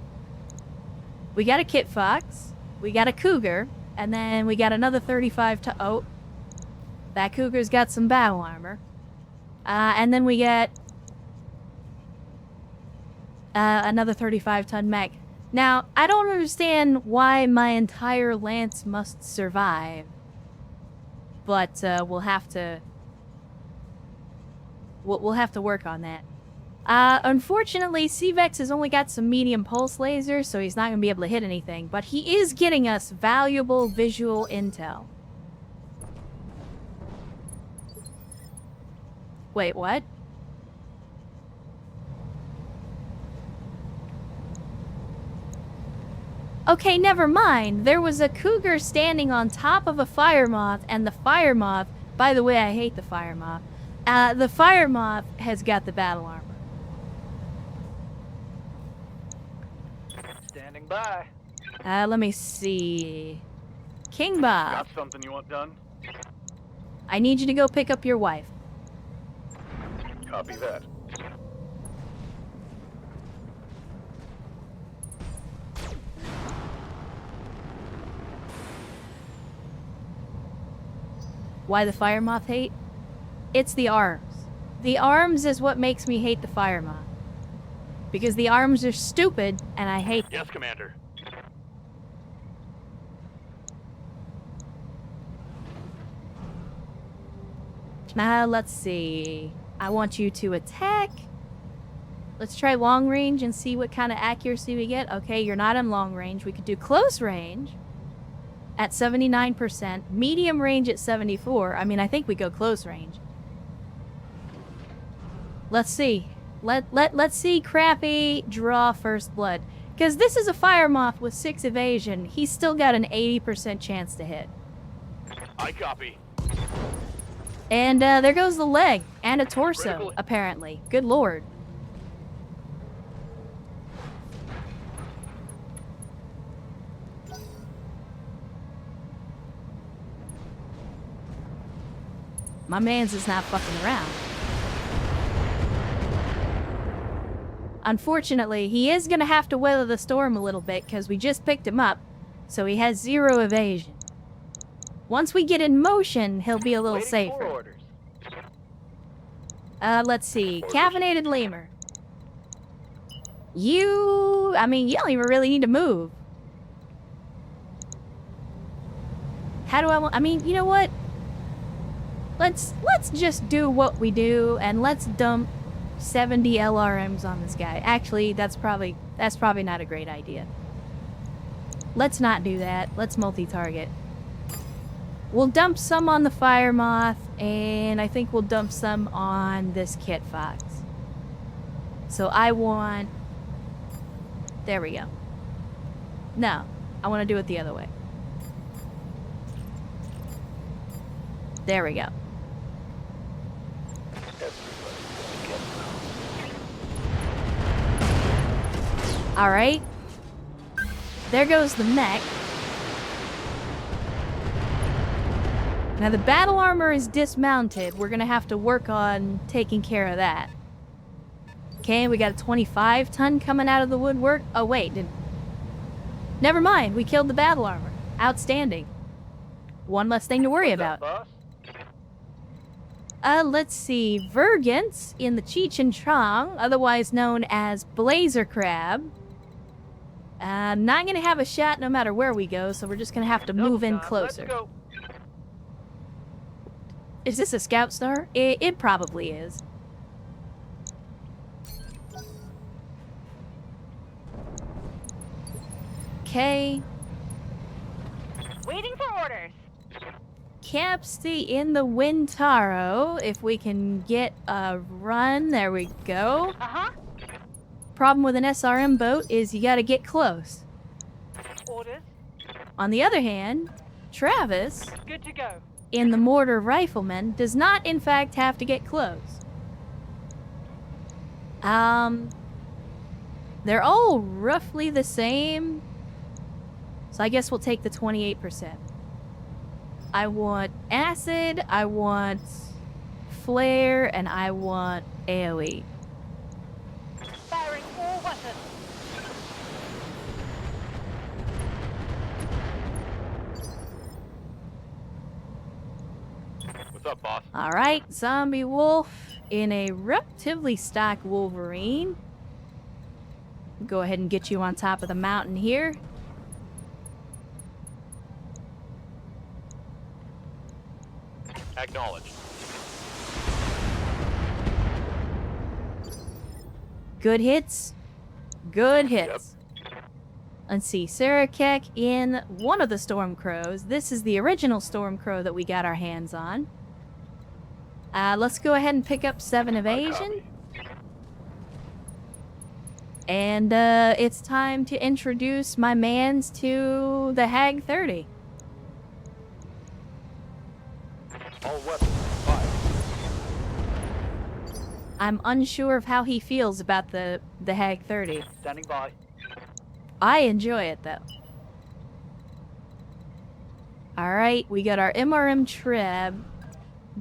S1: We got a Kit Fox, we got a Cougar, and then we got another 35 to... Oh, that Cougar's got some battle armor. And then we get... another 35-ton mech. Now, I don't understand why my entire lance must survive. But, we'll have to... We'll have to work on that. Unfortunately, C-Vex has only got some medium pulse lasers, so he's not going to be able to hit anything. But he is getting us valuable visual intel. Wait, what? Okay, never mind. There was a Cougar standing on top of a fire moth, and the fire moth... By the way, I hate the fire moth. The fire moth has got the battle armor.
S4: Standing by.
S1: Let me see... King Bob,
S4: Got something you want done?
S1: I need you to go pick up your wife.
S4: Copy that.
S1: Why the fire moth hate? It's the arms. The arms is what makes me hate the fire moth. Because the arms are stupid, and I hate them.
S4: Yes, Commander.
S1: Now, let's see. I want you to attack. Let's try long range and see what kind of accuracy we get. Okay, you're not in long range. We could do close range at 79%. Medium range at 74%. I mean, I think we go close range. Let's see. Let's see Crappy draw first blood. Because this is a fire moth with 6 evasion. He's still got an 80% chance to hit.
S4: I copy.
S1: And there goes the leg. And a torso,
S4: Critical.
S1: apparently. Good lord. My man's is not fucking around. Unfortunately, he is going to have to weather the storm a little bit because we just picked him up, so he has 0 evasion. Once we get in motion, he'll be a little
S4: Waiting for
S1: safer.
S4: orders.
S1: Let's see. Caffeinated lemur. You don't even really need to move. How do I you know what? Let's just do what we do and let's dump 70 LRMs on this guy. Actually, that's probably not a great idea. Let's not do that. Let's multi-target. We'll dump some on the fire moth, and I think we'll dump some on this Kit Fox. So I want... There we go. No, I want to do it the other way. There we go. Alright. There goes the mech. Now the battle armor is dismounted. We're gonna have to work on taking care of that. Okay, we got a 25-ton coming out of the woodwork. Oh wait, never mind. We killed the battle armor. Outstanding. One less thing to worry about.
S4: Boss?
S1: Let's see. Vergants in the Cheech and Chong, otherwise known as Blazer Crab. Not gonna have a shot no matter where we go, so we're just gonna have to move in closer.
S4: Let's go.
S1: Is this a scout star? It probably is. Okay.
S6: Waiting for orders.
S1: Capsty in the Wintaro. If we can get a run, there we go.
S6: Uh-huh.
S1: Problem with an SRM boat is you gotta get close.
S6: Orders.
S1: On the other hand, Travis,
S6: Good to go.
S1: in the Mortar Rifleman, does not in fact have to get close. They're all roughly the same. So I guess we'll take the 28%. I want acid, I want flare, and I want AoE.
S6: Firing all weapons.
S4: What's up, boss?
S1: Alright, Zombie Wolf in a relatively stock Wolverine. Go ahead and get you on top of the mountain here.
S4: Acknowledged.
S1: Good hits. Good hits. Let's see. Sarakek in one of the Stormcrows. This is the original Stormcrow that we got our hands on. Let's go ahead and pick up 7 evasion. And it's time to introduce my mans to the Hag 30.
S4: All weapons fired.
S1: I'm unsure of how he feels about the Hag 30.
S4: Standing by.
S1: I enjoy it though. Alright, we got our MRM Treb.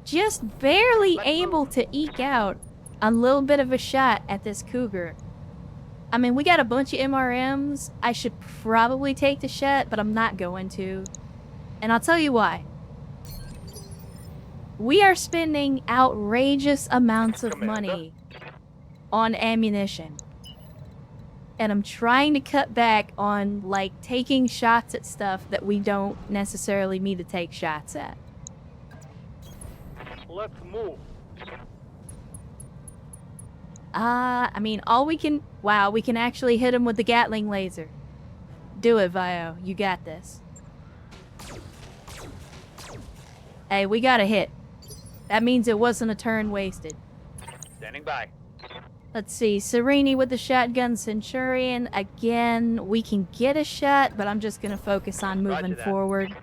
S1: Just barely able to eke out a little bit of a shot at this Cougar. I mean, we got a bunch of MRMs. I should probably take the shot, but I'm not going to. And I'll tell you why. We are spending outrageous amounts of money on ammunition. And I'm trying to cut back on, like, taking shots at stuff that we don't necessarily need to take shots at.
S4: Let's move.
S1: I mean, all we can... Wow, we can actually hit him with the Gatling laser. Do it, Vio. You got this. Hey, we got a hit. That means it wasn't a turn wasted.
S4: Standing by.
S1: Let's see. Serini with the shotgun Centurion. Again, we can get a shot, but I'm just going to focus on moving
S4: Roger that.
S1: forward.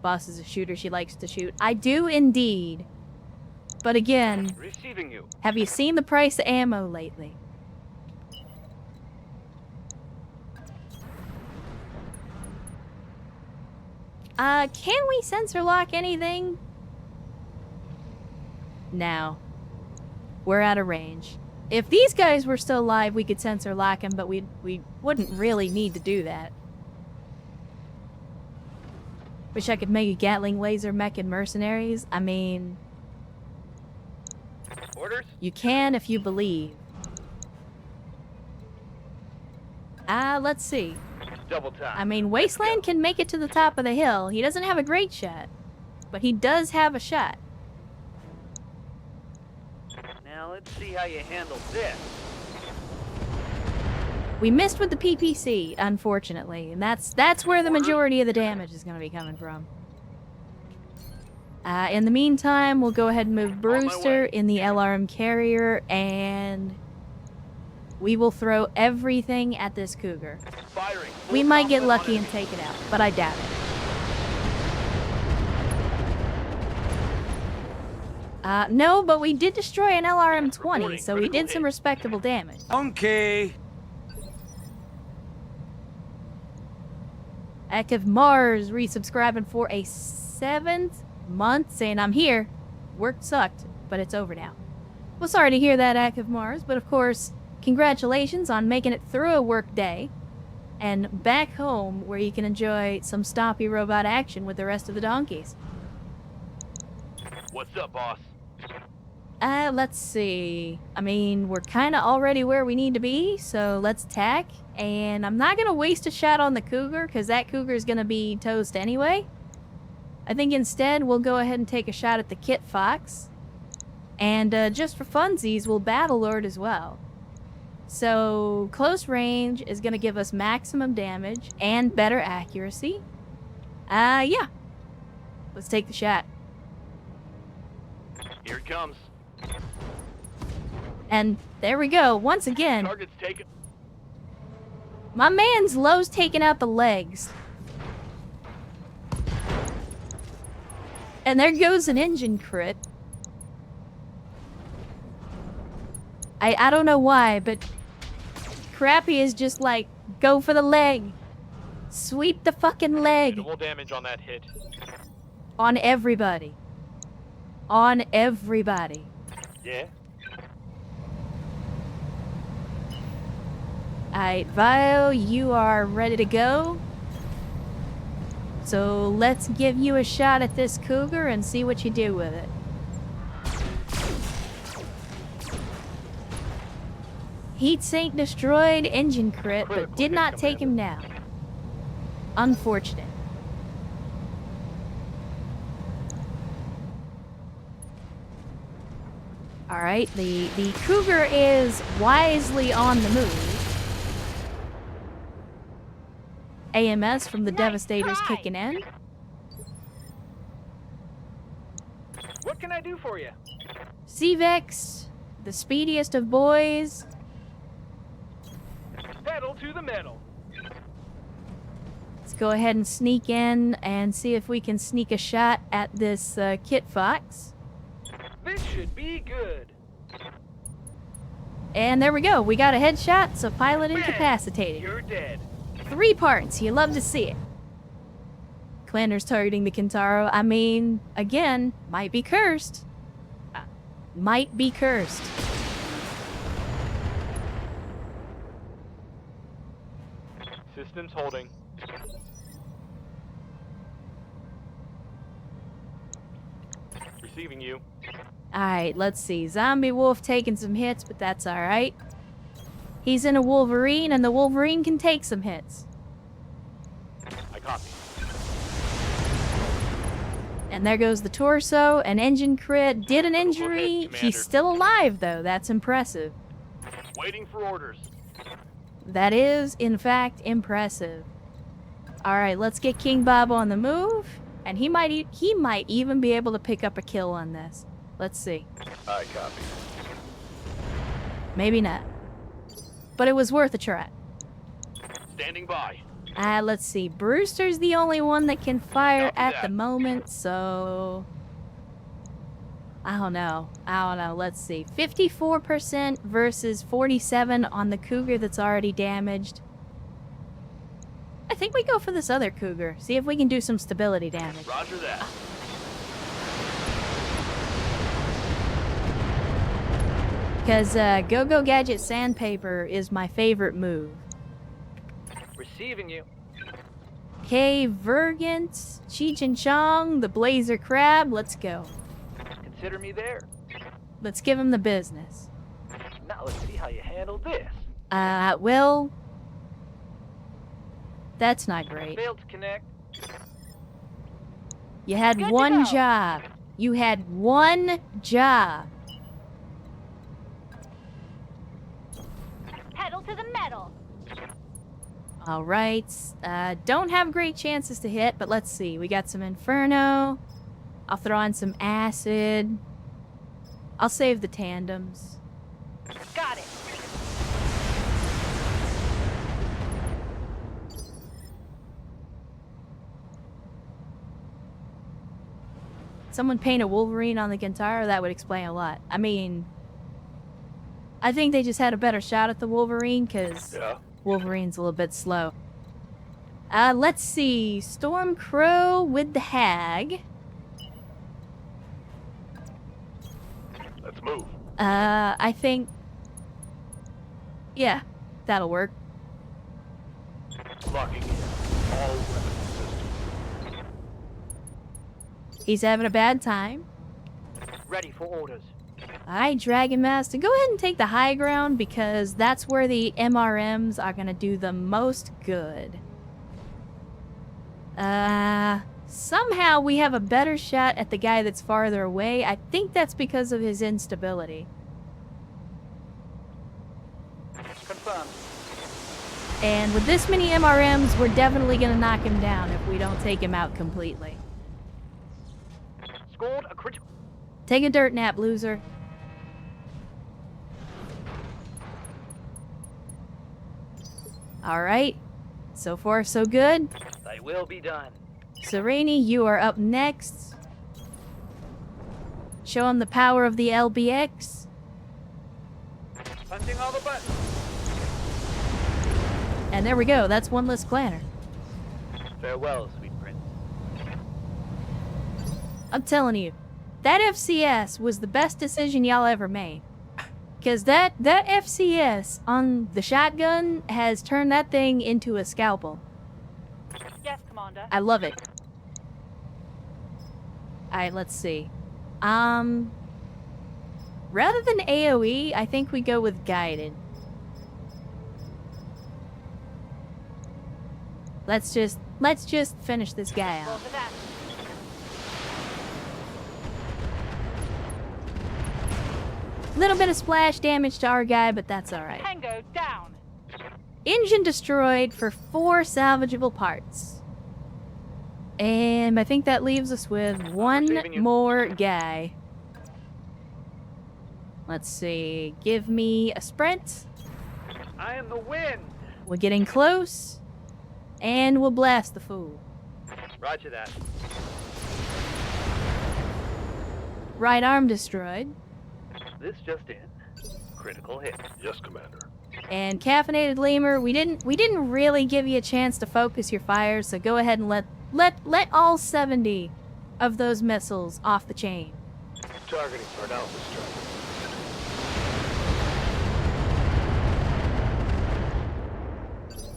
S1: Boss is a shooter. She likes to shoot. I do indeed. But again,
S4: Receiving you.
S1: have you seen the price of ammo lately? Can we sensor lock anything? No. We're out of range. If these guys were still alive, we could sensor lock them, but we wouldn't really need to do that. Wish I could make a Gatling laser mech and mercenaries. I mean...
S4: Orders?
S1: You can if you believe. Let's see.
S4: Double time.
S1: I mean, Wasteland can make it to the top of the hill. He doesn't have a great shot, but he does have a shot.
S4: Now let's see how you handle this.
S1: We missed with the PPC, unfortunately, and that's where the majority of the damage is going to be coming from. In the meantime, we'll go ahead and move
S4: my
S1: Brewster
S4: way.
S1: in the LRM carrier, and we will throw everything at this cougar.
S4: Firing.
S1: We
S4: Full
S1: might get
S4: complement
S1: lucky
S4: on
S1: and take it out, but I doubt it. No, but we did destroy an LRM-20,
S4: Reporting
S1: so we
S4: critical
S1: did some
S4: hit.
S1: respectable damage.
S7: Okay.
S1: Heck of Mars resubscribing for a 7th month, saying I'm here. Work sucked, but it's over now. Well, sorry to hear that, Heck of Mars, but of course, congratulations on making it through a work day and back home where you can enjoy some stoppy robot action with the rest of the donkeys.
S4: What's up, boss?
S1: Let's see. I mean, we're kind of already where we need to be, so let's tack. And I'm not going to waste a shot on the cougar, because that cougar is going to be toast anyway. I think instead, we'll go ahead and take a shot at the Kit Fox. And just for funsies, we'll Battle Lord as well. So, close range is going to give us maximum damage and better accuracy. Yeah. Let's take the shot.
S4: Here it comes.
S1: And there we go. Once again,
S4: Target's taken.
S1: my man's Lowe's taking out the legs. And there goes an engine crit. I don't know why, but Crappy is just like, go for the leg. Sweep the fucking leg.
S4: Minimal damage on that hit.
S1: On everybody. On everybody.
S4: Yeah.
S1: Alright, Vio, you are ready to go. So let's give you a shot at this cougar and see what you do with it. Heat sink destroyed, engine crit, but
S4: Critical
S1: did
S4: hit,
S1: not take him down. Unfortunate. Alright, the cougar is wisely on the move. AMS from the
S6: Nice
S1: Devastators
S6: try.
S1: kicking in.
S4: What can I do for you?
S1: Cvex, the speediest of boys.
S4: Pedal to the metal.
S1: Let's go ahead and sneak in and see if we can sneak a shot at this Kit Fox.
S4: This should be good.
S1: And there we go. We got a headshot, so pilot
S4: Bang!
S1: incapacitated.
S4: You're dead.
S1: 3 parts. You love to see it. Clander's targeting the Kintaro. I mean, again, might be cursed. Might be cursed.
S4: Systems holding. Receiving you.
S1: Alright, let's see. Zombie Wolf taking some hits, but that's alright. He's in a Wolverine, and the Wolverine can take some hits.
S4: I copy.
S1: And there goes the torso. An engine crit. Did an
S4: Critical hit,
S1: injury.
S4: Commander.
S1: He's still alive, though. That's impressive.
S4: Waiting for orders.
S1: That is, in fact, impressive. Alright, let's get King Bob on the move. And he might even be able to pick up a kill on this. Let's see.
S4: I copy.
S1: Maybe not. But it was worth a try.
S4: Standing by.
S1: Let's see. Brewster's the only one that can fire
S4: Copy
S1: at
S4: that.
S1: the moment, so... I don't know. Let's see. 54% versus 47 on the cougar that's already damaged. I think we go for this other cougar. See if we can do some stability damage.
S4: Roger that.
S1: Because Go-Go Gadget Sandpaper is my favorite move.
S4: Receiving you.
S1: Okay, Vergant, Cheech and Chong, the Blazer Crab, let's go.
S4: Consider me there.
S1: Let's give him the business.
S4: Now let's see how you handle this.
S1: Well... That's not great.
S4: Failed to connect.
S1: You had
S6: Good to
S1: one
S6: go.
S1: job. You had one job.
S6: Pedal to the metal.
S1: Alright. Don't have great chances to hit, but let's see. We got some Inferno. I'll throw on some acid. I'll save the tandems.
S6: Got it.
S1: Someone paint a Wolverine on the Gintara, that would explain a lot. I mean, I think they just had a better shot at the Wolverine, because
S4: Yeah.
S1: Wolverine's a little bit slow. Let's see. Stormcrow with the Hag.
S4: Let's move.
S1: I think... Yeah, that'll work.
S4: Locking in all weapon systems.
S1: He's having a bad time.
S4: Ready for orders.
S1: Alright, Dragon Master, go ahead and take the high ground, because that's where the MRMs are gonna do the most good. Somehow we have a better shot at the guy that's farther away. I think that's because of his instability.
S4: Confirmed.
S1: And with this many MRMs, we're definitely gonna knock him down if we don't take him out completely.
S4: Scored a critical.
S1: Take a dirt nap, loser. Alright. So far, so good.
S4: They will be done.
S1: Sereni, you are up next. Show him the power of the LBX.
S4: Punching all the buttons.
S1: And there we go, that's one less planner.
S4: Farewell, sweet prince.
S1: I'm telling you, that FCS was the best decision y'all ever made. Because that FCS on the shotgun has turned that thing into a scalpel.
S6: Yes, Commander.
S1: I love it. Alright, let's see. Rather than AoE, I think we go with guided. Let's just finish this guy out.
S6: Roll for that.
S1: Little bit of splash damage to our guy, but that's alright.
S6: Tango down.
S1: Engine destroyed for 4 salvageable parts. And I think that leaves us with one
S4: Receiving you.
S1: more guy. Let's see. Give me a sprint.
S4: I am the wind.
S1: We're getting close. And we'll blast the fool.
S4: Roger that.
S1: Right arm destroyed.
S4: This just in. Critical hit. Yes, Commander.
S1: And caffeinated lemur, we didn't really give you a chance to focus your fires, so go ahead and let all 70 of those missiles off the chain.
S4: Targeting for an alpha strike.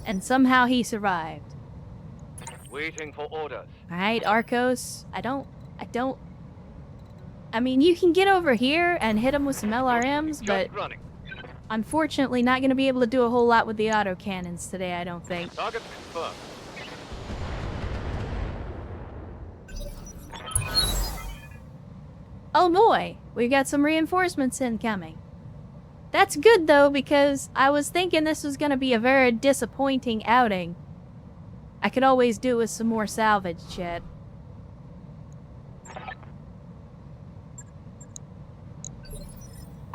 S1: And somehow he survived.
S4: Waiting for orders.
S1: Alright, Arcos, I mean, you can get over here and hit him with some LRMs, but
S4: Just running.
S1: unfortunately not going to be able to do a whole lot with the autocannons today, I don't think.
S4: Target confirmed.
S1: Oh boy, we got some reinforcements incoming. That's good though, because I was thinking this was going to be a very disappointing outing. I could always do with some more salvage, chat.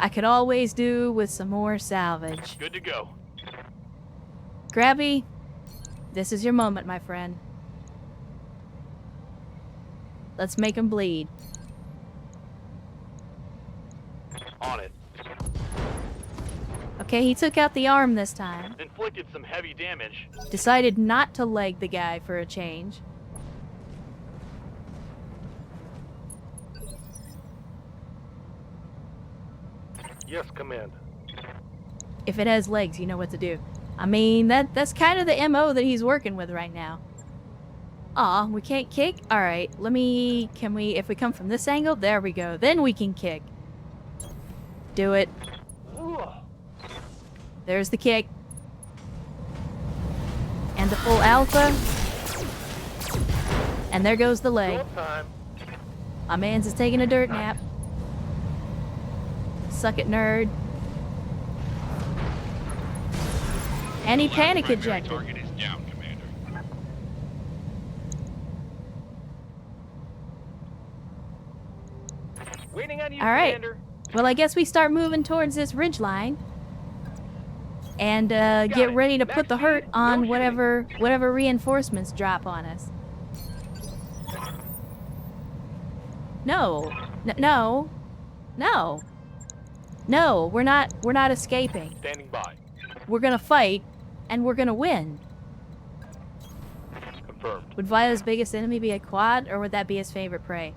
S1: I could always do with some more salvage.
S4: Good to go.
S1: Grabby, this is your moment, my friend. Let's make him bleed.
S4: On it.
S1: Okay, he took out the arm this time.
S4: Inflicted some heavy damage.
S1: Decided not to leg the guy for a change.
S4: Yes, Command.
S1: If it has legs, you know what to do. I mean, that's kind of the MO that he's working with right now. Aw, we can't kick? Alright, can we, if we come from this angle, there we go. Then we can kick. Do it. There's the kick. And the full alpha. And there goes the leg.
S4: Time.
S1: My man's is taking a dirt nap. Suck it, nerd. And he panic
S2: Primary
S1: ejected.
S2: Target is down, Commander.
S4: Counting on you,
S1: All right.
S4: Commander.
S1: Well, I guess we start moving towards this ridge line. And get
S4: it.
S1: ready to
S4: Max
S1: put the hurt
S4: speed,
S1: on
S4: no
S1: whatever reinforcements drop on us. No. No. No. No, we're not escaping.
S4: Standing by.
S1: We're gonna fight, and we're gonna win.
S4: Confirmed.
S1: Would Vio's biggest enemy be a quad, or would that be his favorite prey?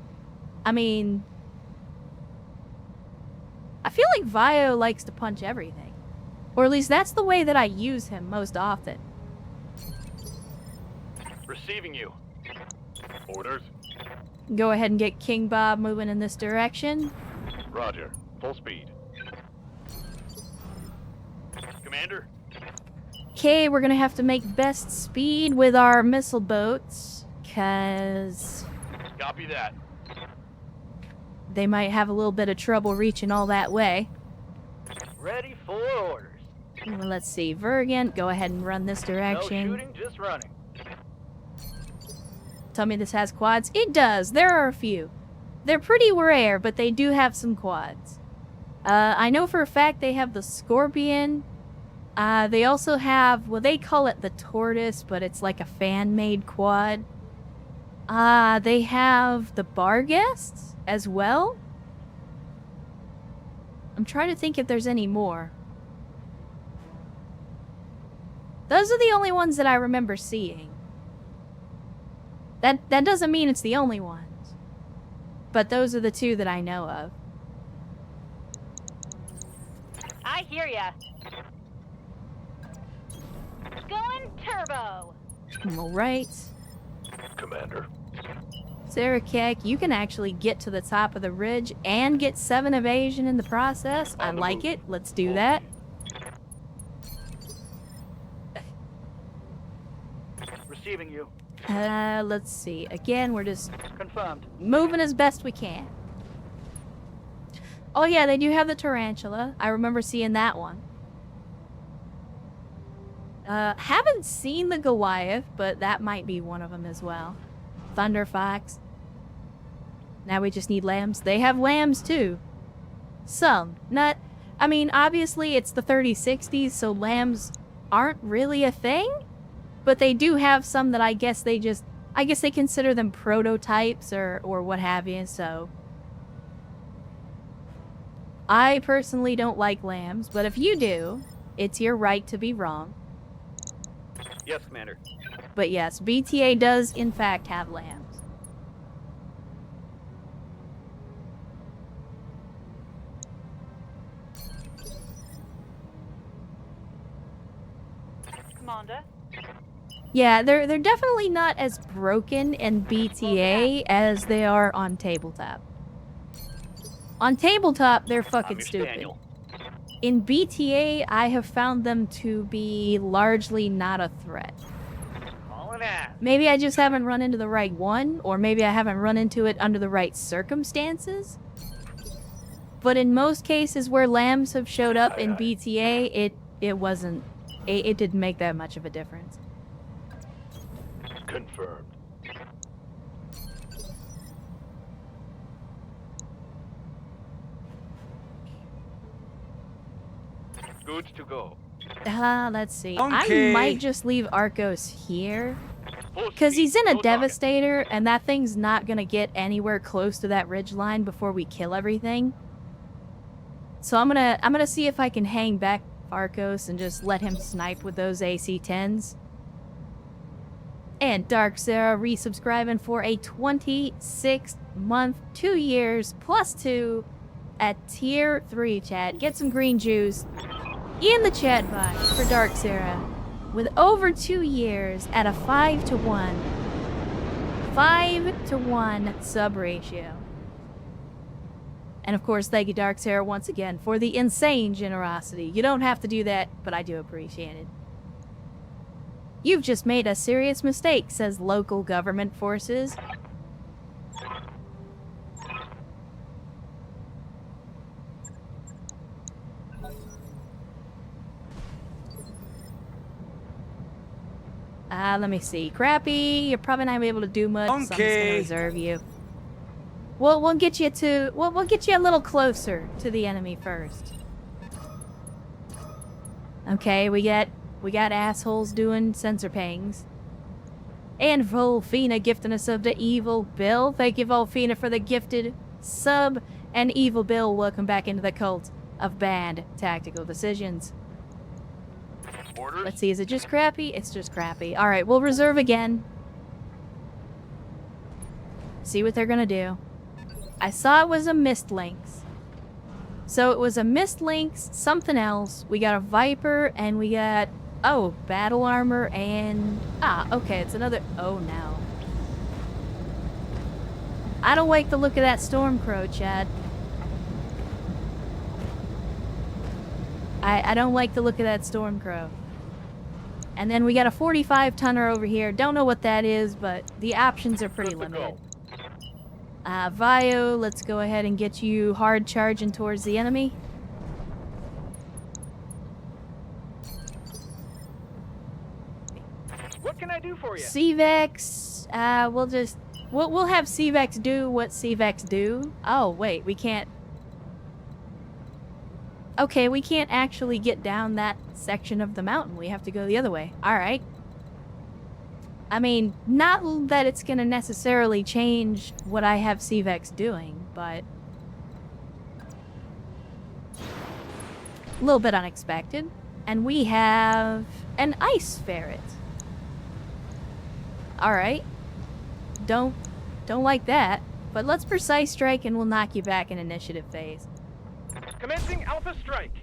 S1: I mean, I feel like Vio likes to punch everything. Or at least that's the way that I use him most often.
S4: Receiving you. Orders.
S1: Go ahead and get King Bob moving in this direction.
S4: Roger. Full speed. Commander.
S1: Okay, we're gonna have to make best speed with our missile boats, cause
S4: Copy that.
S1: they might have a little bit of trouble reaching all that way.
S4: Ready for orders.
S1: Well, let's see, Vergant, go ahead and run this
S4: No
S1: direction.
S4: shooting, just running.
S1: Tell me this has quads. It does. There are a few. They're pretty rare, but they do have some quads. I know for a fact they have the Scorpion. They also have, well, they call it the Tortoise, but it's like a fan-made quad. They have the Barguest as well. I'm trying to think if there's any more. Those are the only ones that I remember seeing. That doesn't mean it's the only ones. But those are the two that I know of.
S6: I hear ya. Going turbo.
S1: Alright.
S4: Commander.
S1: Sarah Keck, you can actually get to the top of the ridge and get 7 evasion in the process. I
S4: On the
S1: like
S4: move.
S1: it. Let's do that.
S4: Receiving you.
S1: Let's see. Again, we're just
S4: Confirmed.
S1: moving as best we can. Oh yeah, they do have the tarantula. I remember seeing that one. Haven't seen the Goliath, but that might be one of them as well. Thunder Fox. Now we just need lambs. They have lambs too. Some. Not... I mean, obviously it's the 3060s, so lambs aren't really a thing. But they do have some that I guess they consider them prototypes or what have you, so... I personally don't like lambs, but if you do, it's your right to be wrong.
S4: Yes, Commander.
S1: But yes, BTA does in fact have lambs.
S6: Commander.
S1: Yeah, they're definitely not as broken in BTA as they are on tabletop. On tabletop, they're fucking stupid.
S4: Daniel.
S1: In BTA, I have found them to be largely not a threat.
S4: Calling out.
S1: Maybe I just haven't run into the right one, or maybe I haven't run into it under the right circumstances. But in most cases where lambs have showed up in BTA, it didn't make that much of a difference.
S4: Confirmed. Goods to go.
S1: Let's see.
S5: Okay.
S1: I might just leave Arcos here.
S4: Full
S1: Because
S4: speed,
S1: he's in a
S4: no target.
S1: Devastator, and that thing's not going to get anywhere close to that ridge line before we kill everything. So I'm gonna see if I can hang back Arcos and just let him snipe with those AC-10s. And Dark Sarah resubscribing for a 26-month, 2 years, +2 at tier 3, chat. Get some green juice in the chat box for Dark Sarah with over 2 years at a 5-to-1. 5-to-1 sub ratio. And of course, thank you, Dark Sarah, once again for the insane generosity. You don't have to do that, but I do appreciate it. You've just made a serious mistake, says local government forces. Let me see. Crappy, you're probably not gonna be able to do much, so I'm just gonna
S5: Okay.
S1: reserve you. We'll get you to we'll get you a little closer to the enemy first. Okay, we got assholes doing sensor pangs. And Volfina gifting a sub to Evil Bill. Thank you, Volfina, for the gifted sub. And Evil Bill, welcome back into the cult of bad tactical decisions.
S4: Orders?
S1: Let's see, is it just crappy? It's just crappy. Alright, we'll reserve again. See what they're gonna do. I saw it was a Mist Lynx. So it was a Mist Lynx, something else. We got a Viper, and we got... Oh, battle armor, and... Ah, okay, it's another... Oh, no. I don't like the look of that Stormcrow, Chad. I don't like the look of that Stormcrow. And then we got a 45-tonner over here. Don't know what that is, but the options are pretty limited. Vio, let's go ahead and get you hard charging towards the enemy.
S4: What can I do for you?
S1: CVEX, we'll have CVEX do what CVEX do. Oh, wait, we can't... Okay, we can't actually get down that section of the mountain. We have to go the other way. Alright. I mean, not that it's gonna necessarily change what I have CVEX doing, but... A little bit unexpected. And we have an ice ferret. Alright. Don't like that. But let's precise strike and we'll knock you back in initiative phase.
S4: Commencing Alpha Strike.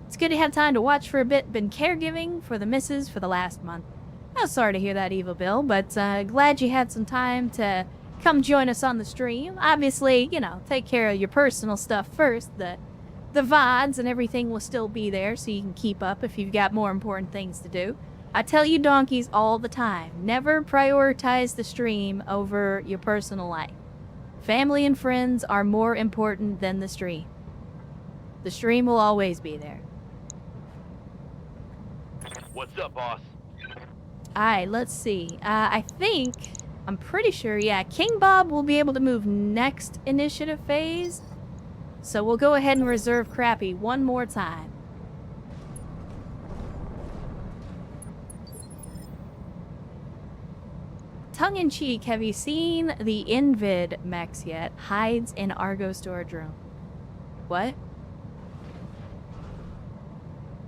S1: It's good to have time to watch for a bit. Been caregiving for the missus for the last month. I was sorry to hear that, Evil Bill, but glad you had some time to come join us on the stream. Obviously, you know, take care of your personal stuff first. The VODs and everything will still be there so you can keep up if you've got more important things to do. I tell you donkeys all the time, never prioritize the stream over your personal life. Family and friends are more important than the stream. The stream will always be there.
S4: What's up, boss?
S1: Alright, let's see. I'm pretty sure, yeah, King Bob will be able to move next initiative phase. So we'll go ahead and reserve Crappy one more time. Tongue-in-cheek, have you seen the Invid mechs yet? Hides in Argo storage room. What?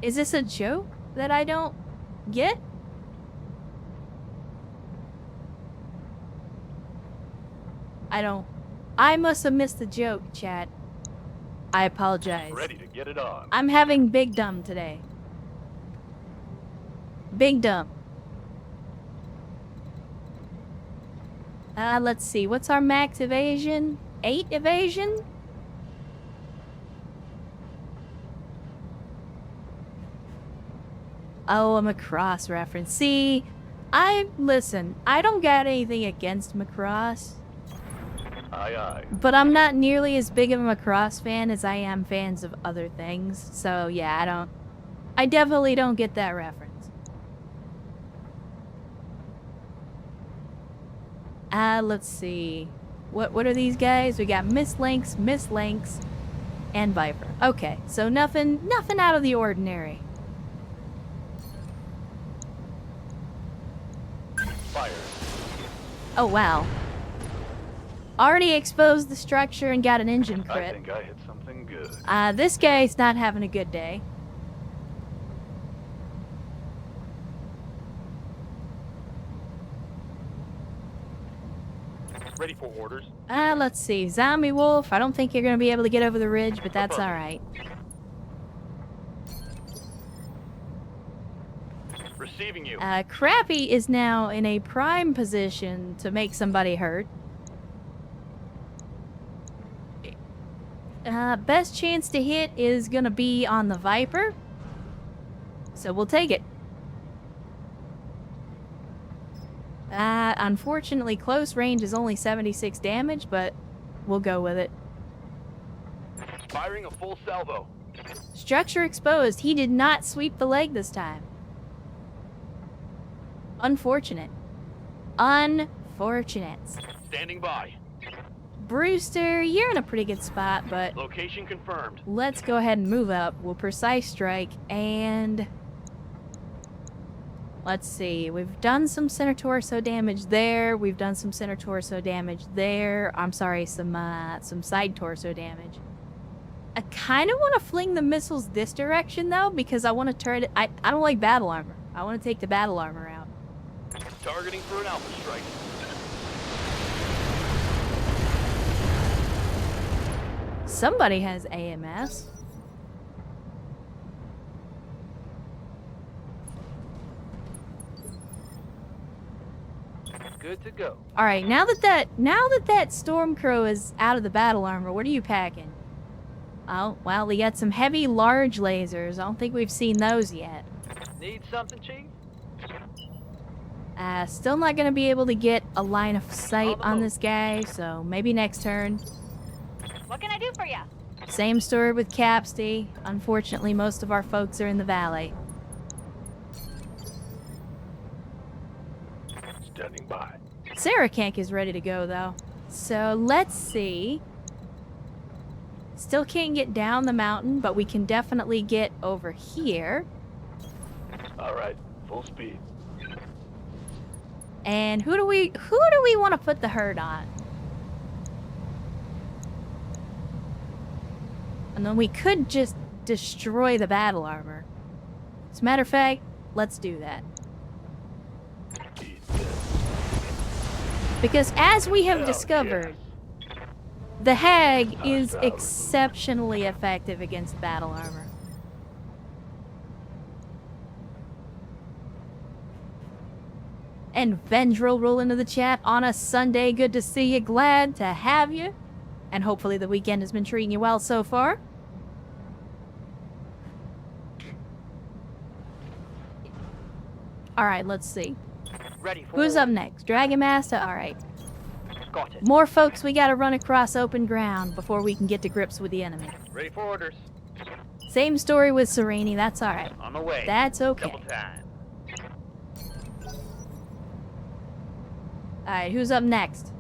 S1: Is this a joke that I don't get? I must have missed the joke, chat. I apologize.
S4: Ready to get it on.
S1: I'm having big dumb today. Big dumb. Let's see. What's our max evasion? 8 evasion? Oh, a Macross reference. See, listen, I don't got anything against Macross.
S4: Aye, aye.
S1: But I'm not nearly as big of a Macross fan as I am fans of other things. So, yeah, I definitely don't get that reference. Let's see. What are these guys? We got Miss Lynx, and Viper. Okay, so nothing out of the ordinary.
S4: Fire.
S1: Oh, wow. Already exposed the structure and got an engine
S4: I
S1: crit.
S4: think I hit something good.
S1: This guy's not having a good day.
S4: Ready for orders.
S1: Let's see. Zombie Wolf, I don't think you're going to be able to get over the ridge, but that's alright.
S4: Receiving you.
S1: Crappy is now in a prime position to make somebody hurt. Best chance to hit is going to be on the Viper. So we'll take it. Unfortunately, close range is only 76 damage, but we'll go with it.
S4: Firing a full salvo.
S1: Structure exposed. He did not sweep the leg this time. Unfortunate. Unfortunate.
S4: Standing by.
S1: Brewster, you're in a pretty good spot, but
S4: Location confirmed.
S1: let's go ahead and move up. We'll precise strike, and let's see. We've done some center torso damage there. We've done some center torso damage there. I'm sorry, some side torso damage. I kind of want to fling the missiles this direction, though, because I want to turn it... I don't like battle armor. I want to take the battle armor out.
S4: Targeting for an alpha strike.
S1: Somebody has AMS.
S4: Good to go.
S1: All right, now that that Stormcrow is out of the battle armor, what are you packing? Oh, well, we got some heavy, large lasers. I don't think we've seen those yet.
S4: Need something, Chief?
S1: Still not gonna be able to get a line of sight
S4: On the
S1: on
S4: move.
S1: this guy, so maybe next turn.
S6: What can I do for ya?
S1: Same story with Capsty. Unfortunately, most of our folks are in the valley.
S4: Standing by.
S1: Sarakank is ready to go, though. So let's see. Still can't get down the mountain, but we can definitely get over here.
S4: All right, full speed.
S1: And who do we want to put the herd on? And then we could just destroy the battle armor. As a matter of fact, let's do that.
S4: Eat this.
S1: Because as we have
S4: Hell
S1: discovered, the Hag is exceptionally effective against battle armor. And Vendril roll into the chat on a Sunday. Good to see you. Glad to have you. And hopefully the weekend has been treating you well so far. Alright, let's see.
S4: Ready for
S1: Who's up next? Dragon Master? Alright.
S4: Got it.
S1: More folks we gotta run across open ground before we can get to grips with the enemy.
S4: Ready for orders.
S1: Same story with Sereni. That's alright.
S4: On the way.
S1: That's okay.
S4: Double time.
S1: Alright, who's up next?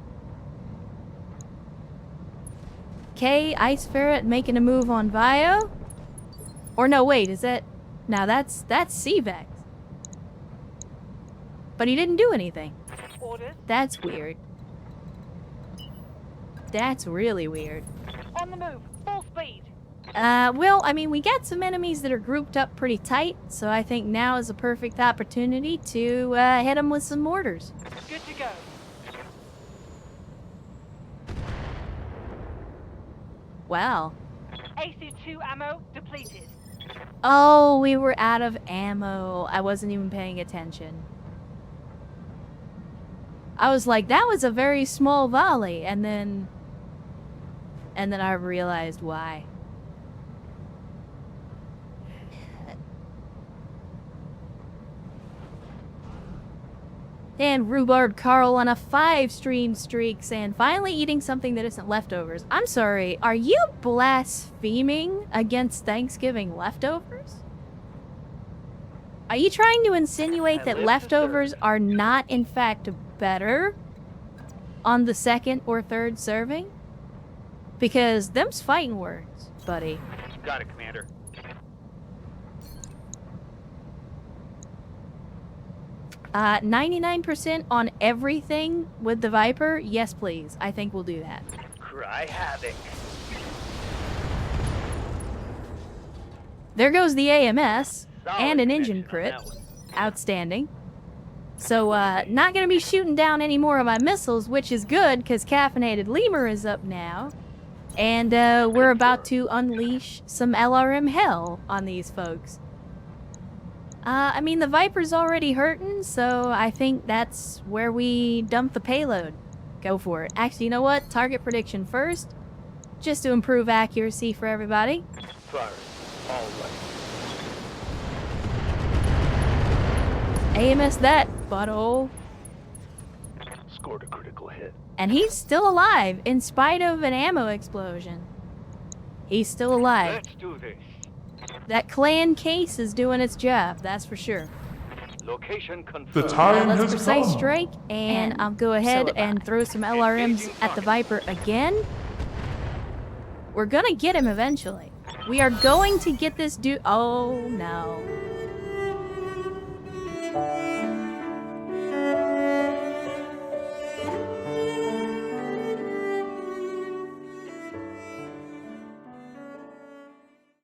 S1: Okay, Ice Ferret making a move on Vio? Or no, wait, is that... Now that's Seavex. But he didn't do anything.
S6: Orders.
S1: That's weird. That's really weird.
S6: On the move. Full speed.
S1: Well, I mean, we got some enemies that are grouped up pretty tight, so I think now is a perfect opportunity to hit them with some mortars.
S6: Good to go.
S1: Wow.
S6: AC2 ammo depleted.
S1: Oh, we were out of ammo. I wasn't even paying attention. I was like, that was a very small volley, and then I realized why. And Rhubarb Carl on a 5-stream streak saying, finally eating something that isn't leftovers. I'm sorry, are you blaspheming against Thanksgiving leftovers? Are you trying to insinuate
S4: I
S1: that
S4: live to
S1: leftovers
S4: serve.
S1: are not, in fact, better on the second or third serving? Because them's fighting words, buddy.
S4: Got it, Commander.
S1: 99% on everything with the Viper? Yes, please. I think we'll do that.
S4: Cry havoc.
S1: There goes the AMS
S4: Solid
S1: and an engine
S4: connection
S1: crit.
S4: on that one.
S1: Outstanding. So, not gonna be shooting down any more of my missiles, which is good, because Caffeinated Lemur is up now. And, we're about to unleash some LRM hell on these folks. I mean, the Viper's already hurting, so I think that's where we dump the payload. Go for it. Actually, you know what? Target prediction first, just to improve accuracy for everybody.
S4: Fire. All right.
S1: AMS that, butthole.
S4: Scored a critical hit.
S1: And he's still alive, in spite of an ammo explosion. He's still alive.
S4: Let's do this.
S1: That clan case is doing its job, that's for sure.
S4: Location confirmed.
S7: The time
S1: Let's
S7: has
S1: precise
S7: come.
S1: strike, and I'll go ahead and throw some LRMs at the Viper again. We're gonna get him eventually. We are going to get this dude. Oh no.